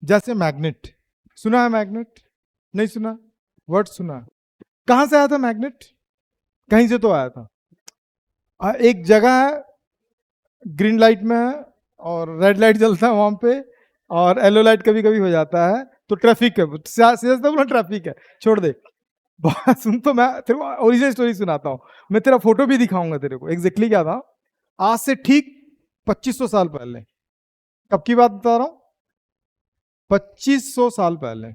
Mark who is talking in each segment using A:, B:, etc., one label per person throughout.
A: जैसे मैग्नेट, सुना है मैग्नेट? नहीं सुना? वर्ड सुना है? कहां से आया था मैग्नेट? कहीं से तो आया था। एक जगह है, ग्रीन लाइट में है और रेड लाइट जलता है वहां पे, और येलो लाइट कभी कभी हो जाता है, तो ट्रैफिक है, सीधा बोला ट्रैफिक है, छोड़ दे। सुन, तो मैं तेरे को ओरिजिनल स्टोरी सुनाता हूँ। मैं तेरा फोटो भी दिखाऊंगा तेरे को, एग्जैक्टली क्या था। आज से ठीक 2500 साल पहले, कब की बात बता रहा हूँ, 2500 साल पहले,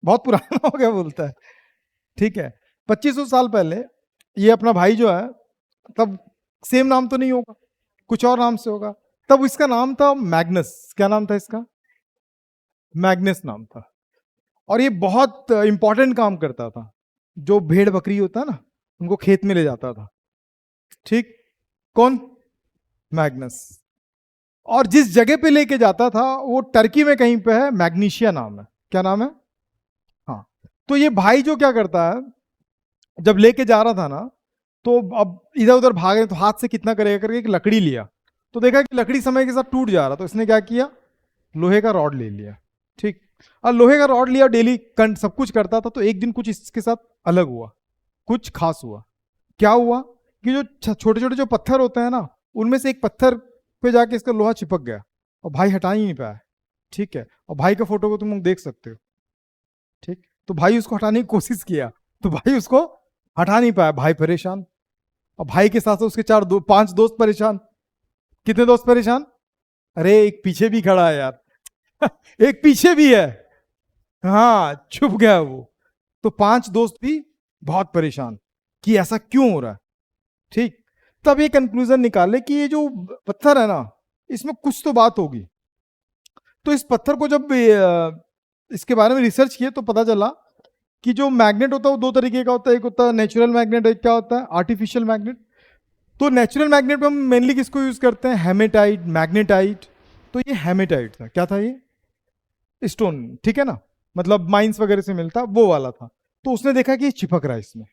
A: बहुत पुराना हो गया बोलता है, ठीक है। 2500 साल पहले ये अपना भाई जो है, तब सेम नाम तो नहीं होगा, कुछ और नाम से होगा। तब इसका नाम था मैग्नस। क्या नाम था इसका? मैग्नस नाम था। और ये बहुत इंपॉर्टेंट काम करता था। जो भेड़ बकरी होता है ना, उनको खेत में ले जाता था, ठीक। कौन? मैग्नस। और जिस जगह पे लेके जाता था वो टर्की में कहीं पे है, मैग्नीशिया नाम है। क्या नाम है? हाँ। तो ये भाई जो क्या करता है, जब लेके जा रहा था ना, तो अब इधर उधर भागे तो हाथ से कितना करेगा करके एक लकड़ी लिया, तो देखा कि लकड़ी समय के साथ टूट जा रहा, तो इसने क्या किया, लोहे का रॉड ले लिया, ठीक। और लोहे का रॉड लिया, डेली सब कुछ करता था, तो एक दिन कुछ इसके साथ अलग हुआ, कुछ खास हुआ। क्या हुआ कि जो छोटे छोटे जो पत्थर होते हैं ना, उनमें से एक पत्थर पे जाके इसका लोहा चिपक गया, और भाई हटा ही नहीं पाया, ठीक है। और भाई का फोटो को तुम लोग देख सकते हो, ठीक। तो भाई उसको हटाने की कोशिश किया, तो भाई उसको हटा नहीं पाया, भाई परेशान। और भाई के साथ साथ उसके 5 दोस्त परेशान। कितने दोस्त परेशान? अरे एक पीछे भी खड़ा है यार, एक पीछे भी है, हाँ, छुप गया वो। तो 5 दोस्त भी बहुत परेशान कि ऐसा क्यों हो रहा है, ठीक। तब ये कंक्लूजन निकाले कि ये जो पत्थर है ना, इसमें कुछ तो बात होगी। तो इस पत्थर को जब इसके बारे में रिसर्च किए तो पता चला कि जो मैग्नेट होता है वो 2 तरीके का होता है। एक होता है नेचुरल मैग्नेट, एक क्या होता है, आर्टिफिशियल मैग्नेट। तो नेचुरल मैग्नेट में हम मेनली किसको यूज करते हैं, हेमेटाइट, मैग्नेटाइट। तो ये हेमेटाइट था। क्या था ये? स्टोन, ठीक है ना, मतलब माइंस वगैरह से मिलता, वो वाला था। तो उसने देखा कि ये चिपक रहा है इसमें,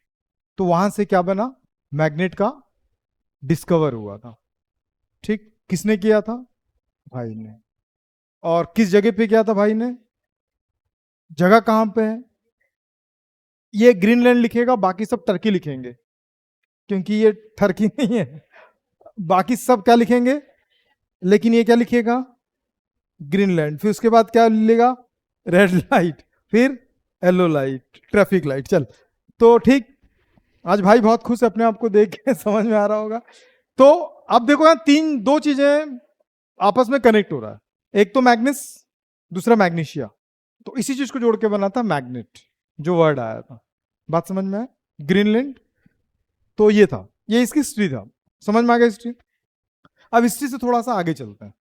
A: तो वहां से क्या बना, मैग्नेट का डिस्कवर हुआ था, ठीक। किसने किया था? भाई ने। और किस जगह पे किया था भाई ने? जगह कहां पे है? ये ग्रीनलैंड लिखेगा, बाकी सब टर्की लिखेंगे, क्योंकि ये टर्की नहीं है। बाकी सब क्या लिखेंगे, लेकिन ये क्या लिखेगा, ग्रीनलैंड। फिर उसके बाद क्या लिखेगा, रेड लाइट, फिर येलो लाइट, ट्रैफिक लाइट। चल, तो ठीक। आज भाई बहुत खुश है अपने आप को देख के, समझ में आ रहा होगा। तो अब देखो यहाँ 2 चीजें आपस में कनेक्ट हो रहा है। एक तो मैग्नेस, दूसरा मैग्नीशिया। तो इसी चीज को जोड़ के बना था मैग्नेट, जो वर्ड आया था। बात समझ में आया? ग्रीनलैंड। तो ये था, ये इसकी हिस्ट्री था। समझ में आ गया हिस्ट्री? अब हिस्ट्री से थोड़ा सा आगे चलते हैं।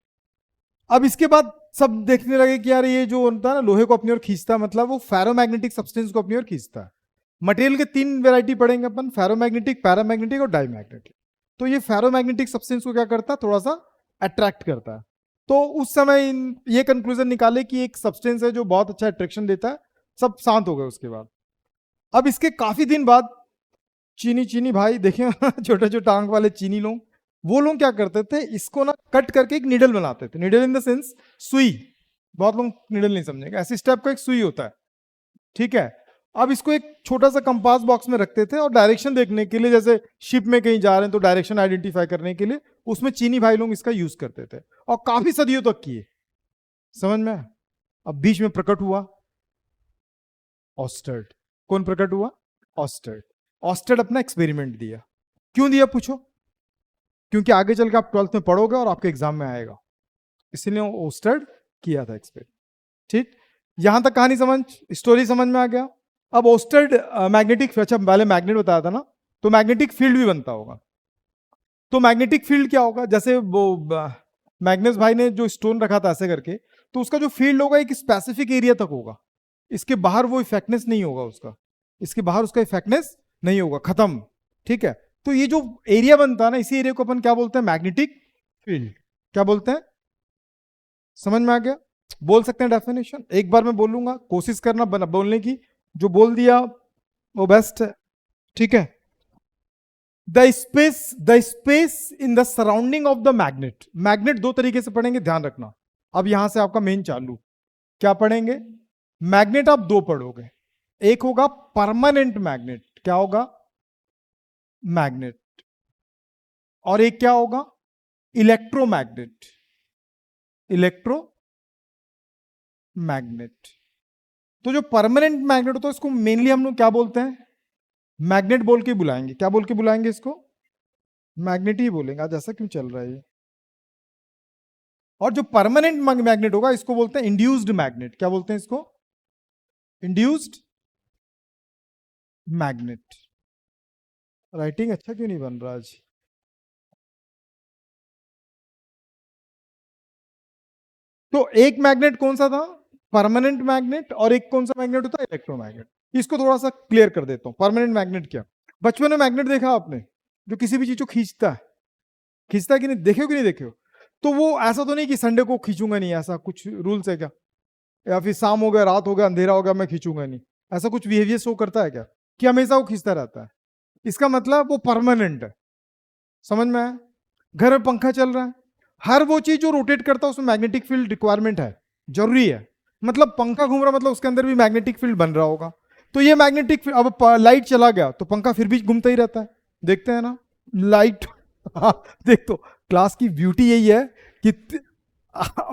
A: अब इसके बाद सब देखने लगे कि यार ये जो होता है ना, लोहे को अपनी ओर खींचता है, मतलब वो फेरोमैग्नेटिक सब्सटेंस को अपनी ओर खींचता है। मटेरियल के 3 वेराइटी पढ़ेंगे अपन, फेरोमैग्नेटिक, पैरामैग्नेटिक और डायमैग्नेटिक। तो ये फेरोमैग्नेटिक सब्सटेंस को क्या करता है, थोड़ा सा अट्रैक्ट करता है। तो उस समय ये कंक्लूजन निकाले कि एक सब्सटेंस है जो बहुत अच्छा अट्रैक्शन देता है। सब शांत हो गए उसके बाद। अब इसके काफी दिन बाद चीनी चीनी भाई देखे छोटे छोटे टांग वाले चीनी लोग, वो लोग क्या करते थे, इसको ना कट करके एक निडल बनाते थे। निडल इन द सेंस सुई, बहुत लोग निडल नहीं समझेंगे, ऐसी स्टेप का एक सुई होता है, ठीक है। अब इसको एक छोटा सा कंपास बॉक्स में रखते थे, और डायरेक्शन देखने के लिए, जैसे शिप में कहीं जा रहे हैं तो डायरेक्शन आइडेंटिफाई करने के लिए, उसमें चीनी भाई लोग इसका यूज करते थे, और काफी सदियों तक किए। समझ में आया? अब बीच में प्रकट हुआ ऑस्टर्ड। कौन प्रकट हुआ? ऑस्टर्ड। ऑस्टर्ड अपना एक्सपेरिमेंट दिया। क्यों दिया पूछो? क्योंकि आगे चल के आप 12th में पढ़ोगे और आपके एग्जाम में आएगा, इसलिए ऑस्टर्ड किया था एक्सपेरिमेंट, ठीक। यहां तक कहानी समझ, स्टोरी समझ में आ गया। अब ओस्टर्ड मैग्नेटिक, अच्छा पहले मैग्नेट बताया था ना, तो मैग्नेटिक फील्ड भी बनता होगा। तो मैग्नेटिक फील्ड क्या होगा, जैसे वो मैग्नेस भाई ने जो स्टोन रखा था ऐसे करके, तो उसका जो फील्ड होगा एक स्पेसिफिक एरिया तक होगा, इसके बाहर वो इफेक्टनेस नहीं होगा उसका, इसके बाहर उसका इफेक्टनेस नहीं होगा, खत्म, ठीक है। तो ये जो एरिया बनता है ना, इसी एरिया को अपन क्या बोलते हैं, मैग्नेटिक फील्ड। क्या बोलते हैं? समझ में आ गया? बोल सकते हैं डेफिनेशन, एक बार मैं बोलूंगा, कोशिश करना बोलने की, जो बोल दिया वो बेस्ट है, ठीक है। The space in the surrounding of the magnet. Magnet 2 तरीके से पढ़ेंगे, ध्यान रखना। अब यहां से आपका मेन चालू, क्या पढ़ेंगे? मैग्नेट आप दो पढ़ोगे, एक होगा परमानेंट मैग्नेट, क्या होगा? मैग्नेट, और एक क्या होगा? Electromagnet, electromagnet. तो जो परमानेंट मैग्नेट होता है उसको मेनली हम लोग क्या बोलते हैं? मैग्नेट बोल के बुलाएंगे। क्या बोल के बुलाएंगे इसको? मैग्नेट ही बोलेंगे। आज ऐसा क्यों चल रहा है ये? और जो परमानेंट मैग्नेट होगा इसको बोलते हैं इंड्यूस्ड मैग्नेट। क्या बोलते हैं इसको? Induced magnet. राइटिंग अच्छा क्यों नहीं बन रहा आज? तो एक मैग्नेट कौन सा था? Permanent magnet. और एक कौन सा मैग्नेट होता है? इलेक्ट्रोमैग्नेट। इसको थोड़ा सा क्लियर कर देता हूं। परमानेंट मैग्नेट क्या? बचपन में मैग्नेट देखा आपने, जो किसी भी चीज को खींचता है, खींचता है कि नहीं? देखे हो कि नहीं देखे हो? तो वो ऐसा तो नहीं कि संडे को खींचूंगा नहीं, ऐसा कुछ रूल्स है क्या? या फिर शाम हो गया, रात हो गया, अंधेरा हो गया, मैं खींचूंगा नहीं, ऐसा कुछ बिहेवियर शो करता है क्या? कि हमेशा वो खींचता रहता है? इसका मतलब वो परमानेंट है। समझ में आया? घर में पंखा चल रहा है, हर वो चीज जो रोटेट करता है उसमें मैग्नेटिक फील्ड रिक्वायरमेंट है, जरूरी है। मतलब पंखा घूम रहा, मतलब उसके अंदर भी मैग्नेटिक फील्ड बन रहा होगा। तो ये मैग्नेटिक फील्ड, अब लाइट चला गया तो पंखा फिर भी घूमता ही रहता है, देखते हैं ना लाइट। हाँ, देख तो क्लास की ब्यूटी यही है कि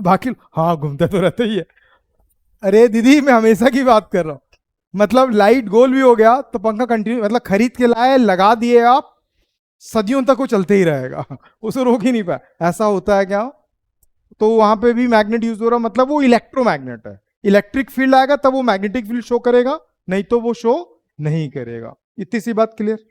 A: बाकी हाँ घूमता तो रहता ही है। अरे दीदी मैं हमेशा की बात कर रहा हूँ। मतलब लाइट गोल भी हो गया तो पंखा कंटिन्यू, मतलब खरीद के लाए, लगा दिए आप, सदियों तक वो चलते ही रहेगा। उसे रोक ही नहीं पाए। ऐसा होता है क्या? तो वहां पे भी मैग्नेट यूज हो रहा, मतलब वो इलेक्ट्रोमैग्नेट है। इलेक्ट्रिक फील्ड आएगा तब वो मैग्नेटिक फील्ड शो करेगा, नहीं तो वो शो नहीं करेगा। इतनी सी बात क्लियर?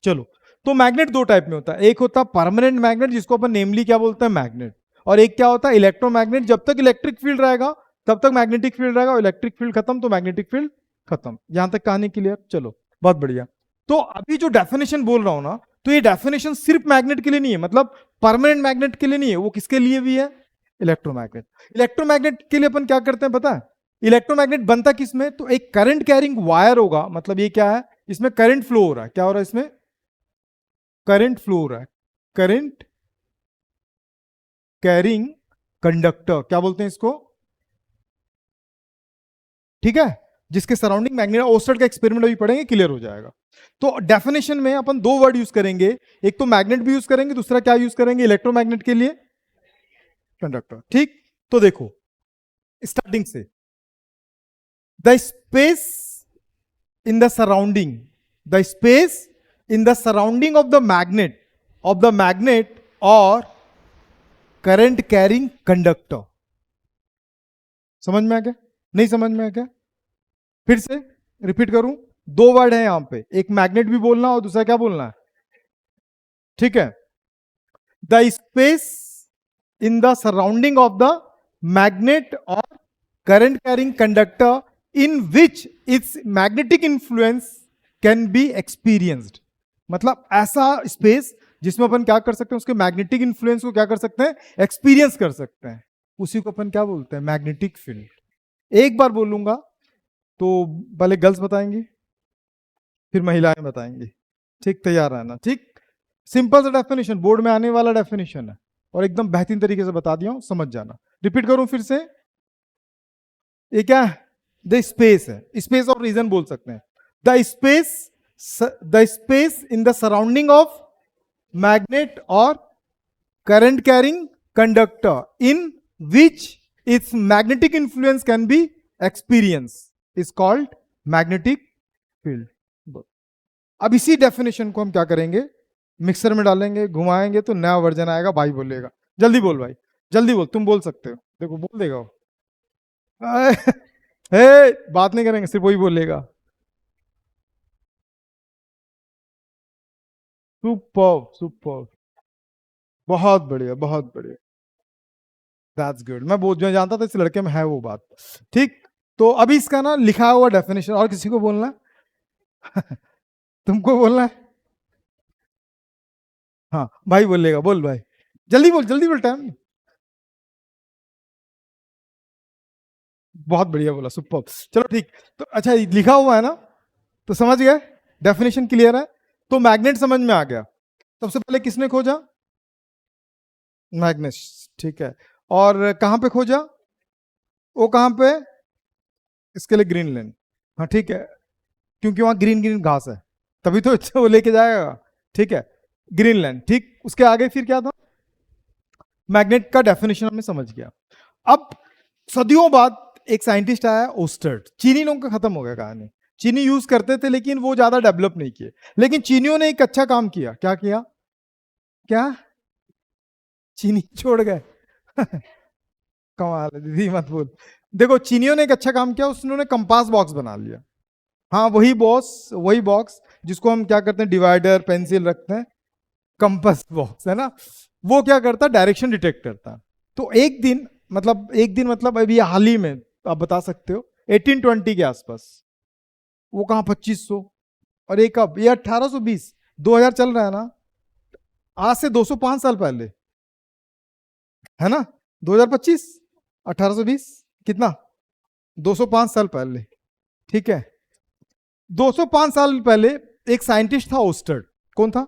A: चलो, तो मैग्नेट दो टाइप में होता है, एक होता है परमानेंट मैग्नेट जिसको अपन नेमली क्या बोलते हैं? मैग्नेट। और एक क्या होता है? इलेक्ट्रोमैग्नेट। जब तक इलेक्ट्रिक फील्ड रहेगा तब तक मैग्नेटिक फील्ड रहेगा, और इलेक्ट्रिक फील्ड खत्म तो मैग्नेटिक फील्ड खत्म। यहां तक कहानी क्लियर? चलो, बहुत बढ़िया। तो अभी जो डेफिनेशन बोल रहा हूं ना, तो ये डेफिनेशन सिर्फ मैग्नेट के लिए नहीं है, मतलब परमानेंट मैग्नेट के लिए नहीं है, वो किसके लिए भी है? इलेक्ट्रोमैग्नेट। इलेक्ट्रोमैग्नेट के लिए अपन क्या करते हैं पता है? इलेक्ट्रोमैग्नेट बनता किसमें? तो एक करंट कैरिंग वायर होगा, मतलब ये क्या है? इसमें करंट फ्लो हो रहा है। क्या हो रहा है इसमें? करंट फ्लो हो रहा है। करंट कैरिंग कंडक्टर, क्या बोलते हैं इसको? ठीक है, जिसके सराउंडिंग मैग्नेट, ओस्टर्ड का एक्सपेरिमेंट अभी पढ़ेंगे, क्लियर हो जाएगा। तो डेफिनेशन में अपन दो वर्ड यूज करेंगे, एक तो मैग्नेट भी यूज करेंगे, दूसरा क्या यूज करेंगे इलेक्ट्रोमैग्नेट के लिए? कंडक्टर। ठीक, तो देखो स्टार्टिंग से, the space in the surrounding, the space in the surrounding of the magnet और करंट कैरिंग कंडक्टर। समझ में आ गया? नहीं समझ में आ गया? फिर से रिपीट करूं, दो वर्ड है यहां पे, एक मैग्नेट भी बोलना और दूसरा क्या बोलना है? ठीक है, the space in the surrounding of the magnet और current carrying conductor in which its magnetic influence can be experienced. मतलब ऐसा स्पेस जिसमें अपन क्या कर सकते हैं? उसके मैग्नेटिक इन्फ्लुएंस को क्या कर सकते हैं? एक्सपीरियंस कर सकते हैं। उसी को अपन क्या बोलते हैं? Magnetic field. एक बार बोलूंगा तो पहले गर्ल्स बताएंगी, फिर महिलाएं बताएंगी। ठीक, तैयार रहना। ठीक, सिंपल सा डेफिनेशन, बोर्ड में आने वाला डेफिनेशन है, और एकदम बेहतरीन तरीके से बता दिया हूं, समझ जाना। रिपीट करूं फिर से, ये क्या है? द स्पेस है, स्पेस और रीजन बोल सकते हैं। The space in the surrounding of magnet और current carrying conductor in which its magnetic influence can be experience is called magnetic field. अब इसी डेफिनेशन को हम क्या करेंगे? मिक्सर में डालेंगे, घुमाएंगे तो नया वर्जन आएगा। भाई बोलेगा जल्दी बोल, भाई जल्दी बोल, तुम बोल सकते हो, देखो बोल देगा वो। हे, बात नहीं करेंगे, सिर्फ वही बोलेगा। सुपर सुपर, बहुत बढ़िया बहुत बढ़िया। That's good. मैं बहुत जो जानता था इस लड़के में है वो बात। ठीक, तो अभी इसका ना लिखा हुआ डेफिनेशन, और किसी को बोलना? तुमको बोलना है? हाँ भाई बोलेगा, बोल भाई, जल्दी बोल, टाइम। बहुत बढ़िया बोला, सुपर। चलो ठीक, तो अच्छा लिखा हुआ है ना, तो समझ गए, डेफिनेशन क्लियर है। तो मैग्नेट समझ में आ गया। सबसे पहले किसने खोजा? मैग्नेस। ठीक है, और कहां पे खोजा, वो कहां पे, इसके लिए ग्रीनलैंड। हाँ ठीक है, क्योंकि वहां ग्रीन ग्रीन घास है, तभी तो वो लेके जाएगा। ठीक है, ग्रीनलैंड। ठीक, उसके आगे फिर क्या था, मैग्नेट का डेफिनेशन हमें समझ गया। अब सदियों बाद एक साइंटिस्ट आया ओस्टर्ड, चीनी लोगों का खत्म हो गया कहानी। चीनी यूज करते थे लेकिन वो ज्यादा डेवलप नहीं किए, लेकिन चीनियों ने एक अच्छा काम किया। क्या किया, क्या, चीनी छोड़ गए कमाल है दीदी, मत बोल। देखो चीनियों ने एक अच्छा काम किया, उन्होंने कंपास बॉक्स बना लिया। हाँ वही बॉक्स जिसको हम क्या करते हैं, डिवाइडर पेंसिल रखते हैं, कंपास बॉक्स है ना। वो क्या करता है, डायरेक्शन डिटेक्ट करता है। तो एक दिन मतलब अभी हाल ही में, आप बता सकते हो 1820 के आसपास, वो कहाँ 2500, और एक अब ये 1820, 2000 चल रहा है ना, आज से 205 साल पहले, है ना, 2025, 1820 कितना, 205 साल पहले। ठीक है, 205 साल पहले एक साइंटिस्ट था ओस्टर्ड। कौन था,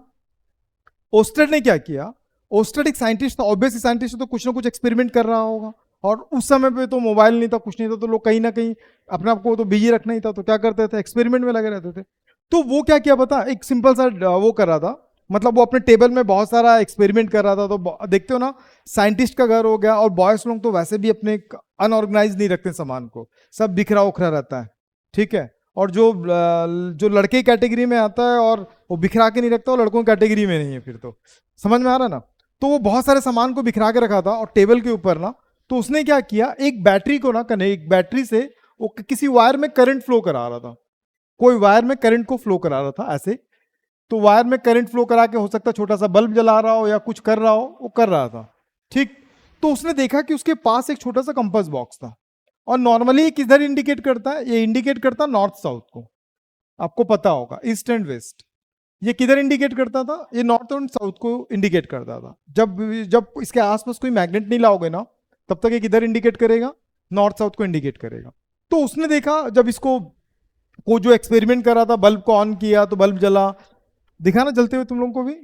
A: ओस्टर्ड ने क्या किया, ओस्टर्ड एक साइंटिस्ट था, ऑब्वियसली साइंटिस्ट तो कुछ ना कुछ एक्सपेरिमेंट कर रहा होगा, और उस समय पे तो मोबाइल नहीं था, कुछ नहीं था, तो लोग कहीं ना कहीं अपने आप को तो बिजी रखना ही था, तो क्या करते थे, एक्सपेरिमेंट में लगे रहते थे। तो वो क्या किया पता, एक सिंपल सा वो कर रहा था, मतलब वो अपने टेबल में बहुत सारा एक्सपेरिमेंट कर रहा था। तो देखते हो ना, साइंटिस्ट का घर हो गया, और बॉयज लोग तो वैसे भी अपने अनऑर्गेनाइज नहीं रखते सामान को, सब बिखरा उखरा रहता है। ठीक है, और जो लड़के कैटेगरी में आता है और वो बिखरा के नहीं रखता, और लड़कों की कैटेगरी में नहीं है, फिर तो समझ में आ रहा ना। तो वो बहुत सारे सामान को बिखरा के रखा था और टेबल के ऊपर ना। तो उसने क्या किया, एक बैटरी को ना कनेक्ट, बैटरी से वो किसी वायर में करंट फ्लो करा रहा था, कोई वायर में करंट को फ्लो करा रहा था ऐसे। तो वायर में करंट फ्लो करा के, हो सकता है छोटा सा बल्ब जला रहा हो या कुछ कर रहा हो, वो कर रहा था। ठीक, तो उसने देखा कि उसके पास एक छोटा सा कंपास बॉक्स था, और नॉर्मली किधर इंडिकेट करता है, ये इंडिकेट करता नॉर्थ साउथ को, आपको पता होगा, ईस्ट एंड वेस्ट। ये किधर इंडिकेट करता था, ये नॉर्थ एंड साउथ को इंडिकेट करता था। जब जब इसके आसपास कोई मैग्नेट नहीं लाओगे ना, तब तक ये किधर इंडिकेट करेगा, नॉर्थ साउथ को इंडिकेट करेगा। तो उसने देखा, जब इसको वो जो एक्सपेरिमेंट कर रहा था, बल्ब को ऑन किया तो बल्ब जला, दिखा ना जलते हुए तुम लोगों को भी,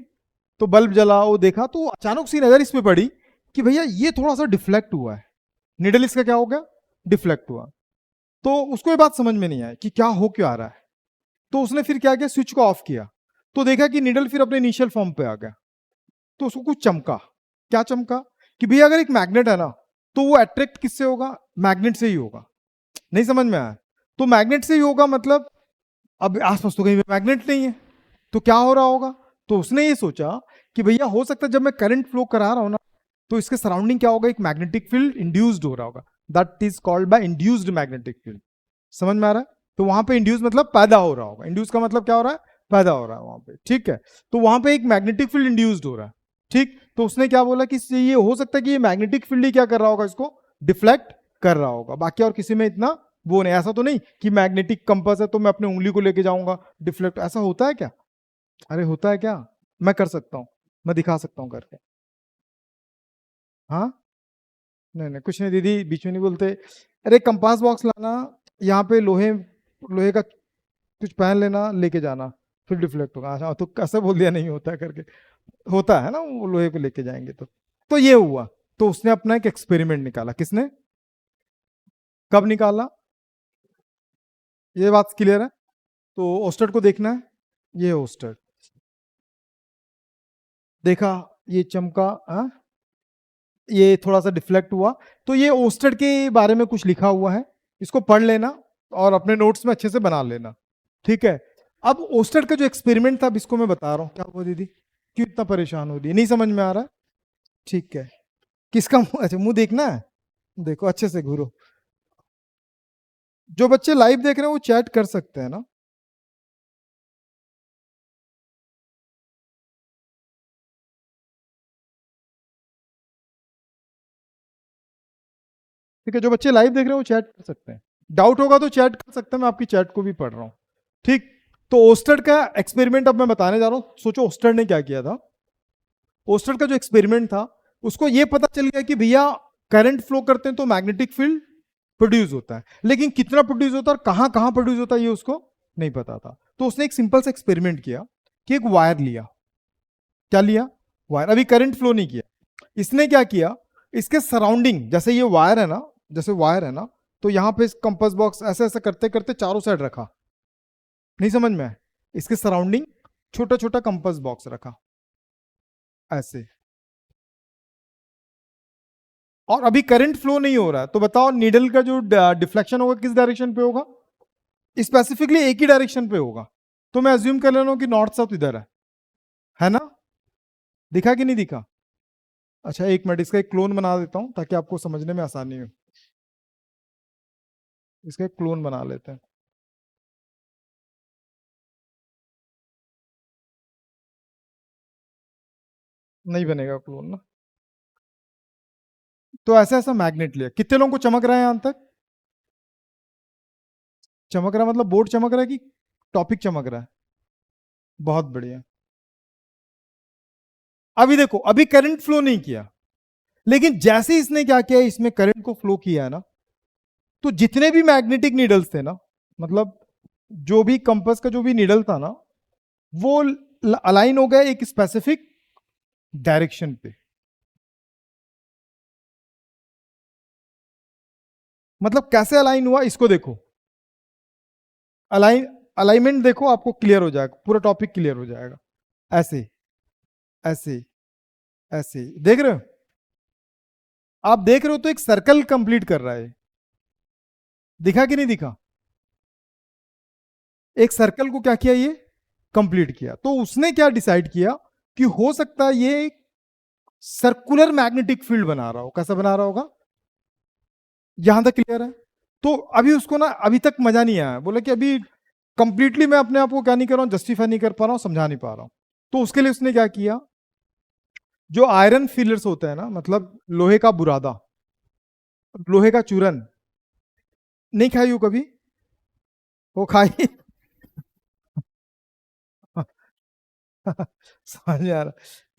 A: तो बल्ब जला, वो देखा, तो अचानक सी नजर इस पे पड़ी कि भैया ये थोड़ा सा डिफ्लेक्ट हुआ है, निडल इसका क्या हो गया, डिफ्लेक्ट हुआ। तो उसको ये बात समझ में नहीं आई कि क्या हो क्यों आ रहा है। तो उसने फिर क्या किया, स्विच को ऑफ किया, तो देखा कि निडल फिर अपने इनिशियल फॉर्म पे आ गया। तो उसको कुछ चमका, क्या चमका, कि भैया अगर एक मैग्नेट है ना, तो वो अट्रैक्ट किससे होगा, मैग्नेट से ही होगा। नहीं समझ में आया, तो मैग्नेट से ही होगा, मतलब अब आसपास तो कहीं मैग्नेट नहीं है, तो क्या हो रहा होगा। तो उसने ये सोचा कि भैया हो सकता है जब मैं करंट फ्लो करा रहा हूं ना, तो इसके सराउंडिंग क्या होगा, एक मैग्नेटिक फील्ड इंड्यूस्ड हो रहा होगा, that is called by induced magnetic field. समझ में आ रहा है, तो वहां पे इंड्यूस मतलब पैदा हो रहा होगा, इंड्यूस का मतलब क्या हो रहा है, पैदा हो रहा है वहां पे। ठीक है, तो वहां पे एक मैग्नेटिक फील्ड इंड्यूस्ड हो रहा है। ठीक, तो उसने क्या बोला कि ये हो सकता है कि ये मैग्नेटिक फील्ड ही क्या कर रहा होगा, इसको डिफ्लेक्ट कर रहा होगा, बाकी और किसी में इतना वो नहीं। ऐसा तो नहीं कि मैग्नेटिक कंपास है तो मैं अपनी उंगली को लेके जाऊंगा डिफ्लेक्ट, ऐसा होता है क्या, अरे होता है क्या, मैं कर सकता हूं, मैं दिखा सकता हूं करके। हाँ, नहीं नहीं कुछ नहीं दीदी, बीच में नहीं बोलते। अरे कंपास बॉक्स लाना, यहाँ पे लोहे लोहे का कुछ पहन लेना, लेके जाना, फिर डिफ्लेक्ट होगा। अच्छा, तो कैसे बोल दिया नहीं होता है करके, होता है ना, वो लोहे को लेके जाएंगे तो ये हुआ। तो उसने अपना एक एक्सपेरिमेंट निकाला, किसने, कब निकाला, ये बात क्लियर है। तो ओस्टर्ड को देखना है, ये ओस्टर्ड, देखा, ये चमका, हाँ, ये थोड़ा सा डिफ्लेक्ट हुआ। तो ये ओस्टर्ड के बारे में कुछ लिखा हुआ है, इसको पढ़ लेना और अपने नोट्स में अच्छे से बना लेना। ठीक है, अब ओस्टर्ड का जो एक्सपेरिमेंट था, अब इसको मैं बता रहा हूँ। क्या हुआ दीदी, क्यों इतना परेशान हो रही है, नहीं समझ में आ रहा है। ठीक है, किसका मुंह, अच्छा मुंह देखना है, देखो अच्छे से घूरो। जो बच्चे लाइव देख रहे हैं वो चैट कर सकते हैं ना, ठीक है, जो बच्चे लाइव देख रहे हैं वो चैट कर सकते हैं, डाउट होगा तो चैट कर सकते हैं, मैं आपकी चैट को भी पढ़ रहा हूँ। ठीक, तो ओस्टर्ड का एक्सपेरिमेंट अब मैं बताने जा रहा हूँ। सोचो ओस्टर्ड ने क्या किया था, ओस्टर्ड का जो एक्सपेरिमेंट था, उसको ये पता चल गया कि भैया करंट फ्लो करते हैं तो मैग्नेटिक फील्ड प्रोड्यूस होता है, लेकिन कितना प्रोड्यूस होता है और कहां कहां प्रोड्यूस होता है ये उसको नहीं पता था। तो उसने एक सिंपल सा एक्सपेरिमेंट किया कि एक वायर लिया, क्या लिया, वायर, अभी करंट फ्लो नहीं किया। इसने क्या किया, इसके सराउंडिंग, जैसे ये वायर है ना, जैसे वायर है ना, तो यहाँ पे कंपास बॉक्स ऐसे ऐसे करते करते चारों साइड रखा, नहीं समझ में? इसके सराउंडिंग छोटा छोटा कंपास बॉक्स रखा ऐसे, और अभी करंट फ्लो नहीं हो रहा है, तो बताओ नीडल का जो डिफ्लेक्शन होगा किस डायरेक्शन पे होगा? स्पेसिफिकली एक ही डायरेक्शन पे होगा। तो मैं अज्यूम कर ले रहा हूं कि नॉर्थ साउथ इधर है ना? दिखा कि नहीं दिखा? अच्छा एक मिनट, इसका एक क्लोन बना देता हूं ताकि आपको समझने में आसानी हो। इसका एक क्लोन बना लेते हैं। नहीं बनेगा क्लोन ना। तो ऐसा ऐसा मैग्नेट लिया, कितने लोगों को चमक रहा है यहां तक? चमक रहा है मतलब बोर्ड चमक रहा है कि टॉपिक चमक रहा है? बहुत बढ़िया। अभी देखो, अभी करंट फ्लो नहीं किया, लेकिन जैसे इसने क्या किया, इसमें करंट को फ्लो किया है ना, तो जितने भी मैग्नेटिक नीडल्स थे ना, मतलब जो भी कंपास का जो भी नीडल था ना, वो अलाइन हो गया एक स्पेसिफिक डायरेक्शन पे। मतलब कैसे अलाइन हुआ इसको देखो, अलाइन अलाइनमेंट देखो, आपको क्लियर हो जाएगा, पूरा टॉपिक क्लियर हो जाएगा। ऐसे ऐसे ऐसे देख रहे हो? आप देख रहे हो तो एक सर्कल कंप्लीट कर रहा है, दिखा कि नहीं दिखा? एक सर्कल को क्या किया, ये कंप्लीट किया। तो उसने क्या डिसाइड किया कि हो सकता है ये एक सर्कुलर मैग्नेटिक फील्ड बना रहा हो। कैसा बना रहा होगा? यहां तक क्लियर है? तो अभी उसको ना अभी तक मजा नहीं आया, बोला कि अभी कंप्लीटली मैं अपने आप को क्या नहीं कर रहा हूं, जस्टिफाई नहीं कर पा रहा हूं, समझा नहीं पा रहा हूं। तो उसके लिए उसने क्या किया, जो आयरन फिलर्स होते हैं ना, मतलब लोहे का बुरादा, लोहे का चूरन, नहीं खाई हो कभी? वो खाई? समझ आ रहा,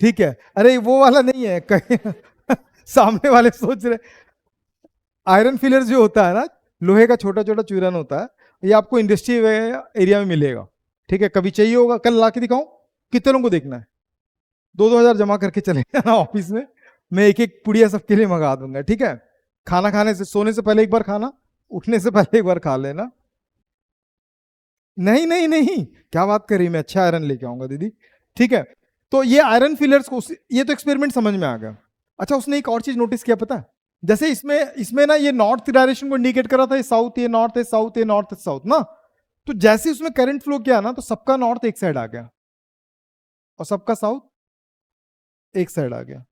A: ठीक है। अरे वो वाला नहीं है कहीं सामने वाले सोच रहे, आयरन फिलर्स जो होता है ना, लोहे का छोटा छोटा चूरन होता है, ये आपको इंडस्ट्री एरिया में मिलेगा। ठीक है, कभी चाहिए होगा, कल ला के दिखाऊं? कितने लोगों को देखना है? 2-2 हजार जमा करके चले जाना ऑफिस में, मैं एक एक पुड़िया सबके लिए मंगा दूंगा। ठीक है, खाना खाने से, सोने से पहले एक बार खाना, उठने से पहले एक बार खा लेना। नहीं नहीं नहीं, क्या बात कर रही, मैं अच्छा आयरन लेके आऊंगा दीदी। ठीक है, तो ये आयरन फिलर्स को, ये तो एक्सपेरिमेंट समझ में आ गया। अच्छा उसने एक और चीज नोटिस किया, पता है? जैसे इसमें इसमें ना ये नॉर्थ डायरेक्शन को इंडिकेट कर रहा था, ये साउथ, ये नॉर्थ है, साउथ, ये नॉर्थ है, साउथ ना। तो जैसे उसमें करंट फ्लो किया ना, तो सबका नॉर्थ एक साइड आ गया और सबका साउथ एक साइड आ गया,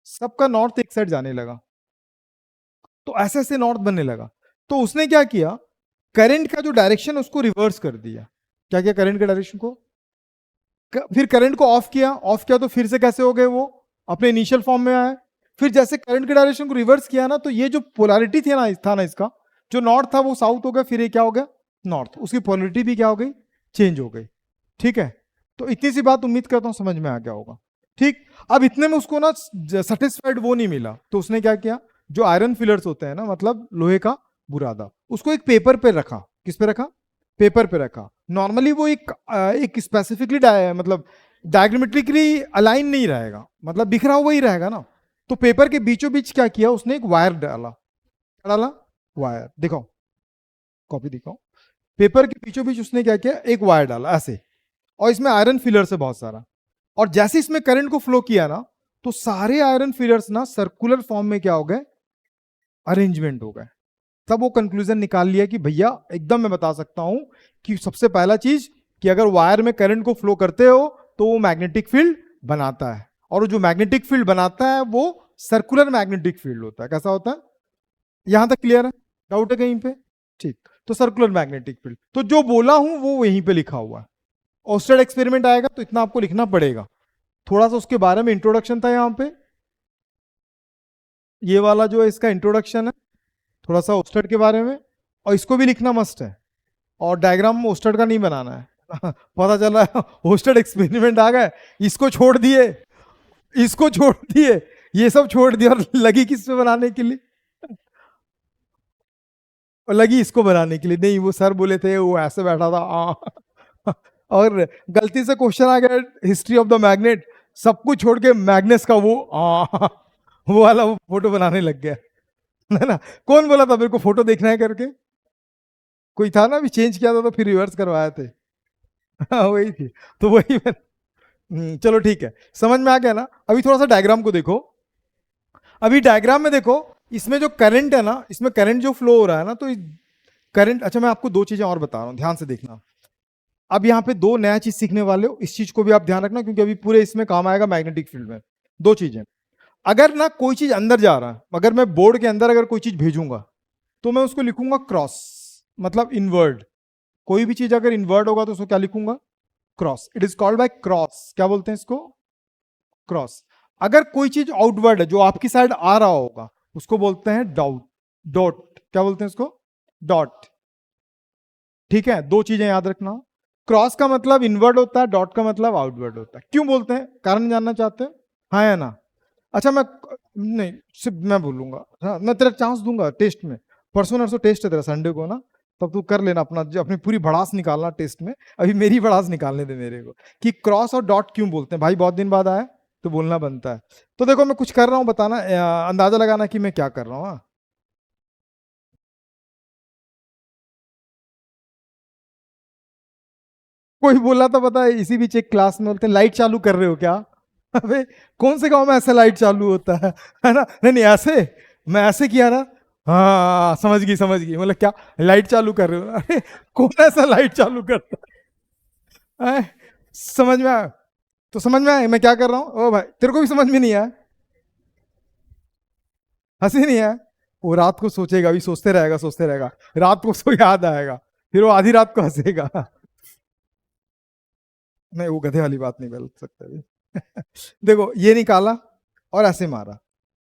A: सबका नॉर्थ एक साइड जाने लगा। तो ऐसे ऐसे नॉर्थ बनने लगा। तो उसने क्या किया, करंट का जो डायरेक्शन उसको रिवर्स कर दिया। क्या किया, करंट के डायरेक्शन को, फिर करंट को ऑफ किया, ऑफ किया तो फिर से कैसे हो गए वो, अपने इनिशियल फॉर्म में आए। फिर जैसे करंट के डायरेक्शन को रिवर्स किया ना, तो ये जो पोलैरिटी थी ना, था ना इसका, जो नॉर्थ था वो साउथ हो गया, फिर ये क्या हो गया, नॉर्थ। उसकी पोलैरिटी भी क्या हो गई, चेंज हो गई। ठीक है, तो इतनी सी बात उम्मीद करता हूं समझ में आ गया होगा। ठीक, अब इतने में उसको ना सेटिस्फाइड वो नहीं मिला, तो उसने क्या किया, जो आयरन फिलर्स होते हैं ना, मतलब लोहे का बुरादा, उसको एक पेपर पे रखा। किस पे रखा? पेपर पे रखा। नॉर्मली वो एक स्पेसिफिकली मतलब डायग्रामेट्रिकली अलाइन नहीं रहेगा, मतलब बिखरा हुआ ही रहेगा ना। तो पेपर के बीचों बीच क्या किया उसने, एक वायर डाला। क्या डाला? वायर। दिखाओ, कॉपी दिखाओ। पेपर के बीचों बीच उसने क्या किया, एक वायर डाला ऐसे, और इसमें आयरन फिलर से बहुत सारा, और जैसे इसमें करंट को फ्लो किया ना, तो सारे आयरन फिलर्स ना सर्कुलर फॉर्म में क्या हो गए, अरेंजमेंट हो गए। तब वो कंक्लूजन निकाल लिया कि भैया एकदम मैं बता सकता हूं कि सबसे पहला चीज कि अगर वायर में करंट को फ्लो करते हो तो वो मैग्नेटिक फील्ड बनाता है, और जो मैग्नेटिक फील्ड बनाता है वो सर्कुलर मैग्नेटिक फील्ड होता है। कैसा होता है? यहां तक क्लियर है? डाउट है कहीं पे? ठीक, तो सर्कुलर मैग्नेटिक फील्ड, तो जो बोला हूं वो यहीं पे लिखा हुआ है। ओस्टेड एक्सपेरिमेंट आएगा तो इतना आपको लिखना पड़ेगा। थोड़ा सा उसके बारे में इंट्रोडक्शन था यहां पे, ये वाला जो है इसका इंट्रोडक्शन है, थोड़ा सा ओस्टेड के बारे में, और इसको भी लिखना मस्ट है। और डायग्राम ओस्टेड का नहीं बनाना है पता चल रहा है ओस्टेड एक्सपेरिमेंट आ गए, इसको छोड़ दिए, इसको छोड़ दिए, ये सब छोड़ दिया, और लगी किस पे बनाने के लिए, और लगी इसको बनाने के लिए। नहीं, वो सर बोले थे, वो ऐसे बैठा था और गलती से क्वेश्चन आ गया हिस्ट्री ऑफ द मैग्नेट, सब कुछ छोड़ के मैग्नेस का वो वो वाला वो फोटो बनाने लग गया, है ना। कौन बोला था मेरे को फोटो देखना है करके? कोई था ना, अभी चेंज किया था तो फिर रिवर्स करवाए थे। हाँ वही थी। तो वही मैं, चलो ठीक है, समझ में आ गया ना। अभी थोड़ा सा डायग्राम को देखो। अभी डायग्राम में देखो, इसमें जो करंट है ना, इसमें करंट जो फ्लो हो रहा है ना, तो करंट, अच्छा मैं आपको दो चीजें और बता रहा हूं, ध्यान से देखना। अब यहाँ पे दो नया चीज सीखने वाले हो, इस चीज को भी आप ध्यान रखना, क्योंकि अभी पूरे इसमें काम आएगा मैग्नेटिक फील्ड में। दो चीजें, अगर ना कोई चीज अंदर जा रहा है, अगर मैं बोर्ड के अंदर अगर कोई चीज भेजूंगा, तो मैं उसको लिखूंगा क्रॉस, मतलब इनवर्ड। कोई भी चीज अगर इनवर्ड होगा तो उसको क्या लिखूंगा? Cross. It is called by cross, क्या बोलते हैं इसको? क्रॉस। अगर कोई चीज आउटवर्ड है, जो आपकी साइड आ रहा होगा, उसको बोलते हैं डाउट, डॉट। क्या बोलते हैं इसको? डॉट। ठीक है, दो चीजें याद रखना। क्रॉस का मतलब इनवर्ड होता है, डॉट का मतलब आउटवर्ड होता है। क्यों बोलते हैं, कारण जानना चाहते हैं? हाँ या ना? अच्छा मैं, नहीं सिर्फ मैं बोलूंगा, हाँ मैं तेरा चांस दूंगा टेस्ट में। परसों नरसों टेस्ट है तेरा, संडे को ना, तब तू कर लेना अपना, जो अपनी पूरी भड़ास निकालना टेस्ट में। अभी मेरी भड़ास निकालने दे मेरे को, कि क्रॉस और डॉट क्यों बोलते हैं भाई, बहुत दिन बाद आया तो बोलना बनता है। तो देखो मैं कुछ कर रहा हूँ, बताना, अंदाजा लगाना कि मैं क्या कर रहा हूँ। हाँ? कोई बोला था पता है, इसी बीच एक क्लास में बोलते हैं लाइट चालू कर रहे हो क्या? अबे कौन से गांव में ऐसा लाइट चालू होता है ना? नहीं नहीं ऐसे, मैं ऐसे किया ना, हाँ समझ गई समझ गई, मतलब क्या लाइट चालू कर रहे हो? अरे कौन ऐसा लाइट चालू करता है? समझ में आया? तो समझ में आया मैं क्या कर रहा हूँ? ओ भाई तेरे को भी समझ में नहीं आया? हंसी नहीं आया? वो रात को सोचेगा, अभी सोचते रहेगा सोचते रहेगा, रात को उसको याद आएगा, फिर वो आधी रात को हंसेगा। नहीं वो गधे वाली बात नहीं बोल सकते अभी। देखो ये निकाला और ऐसे मारा।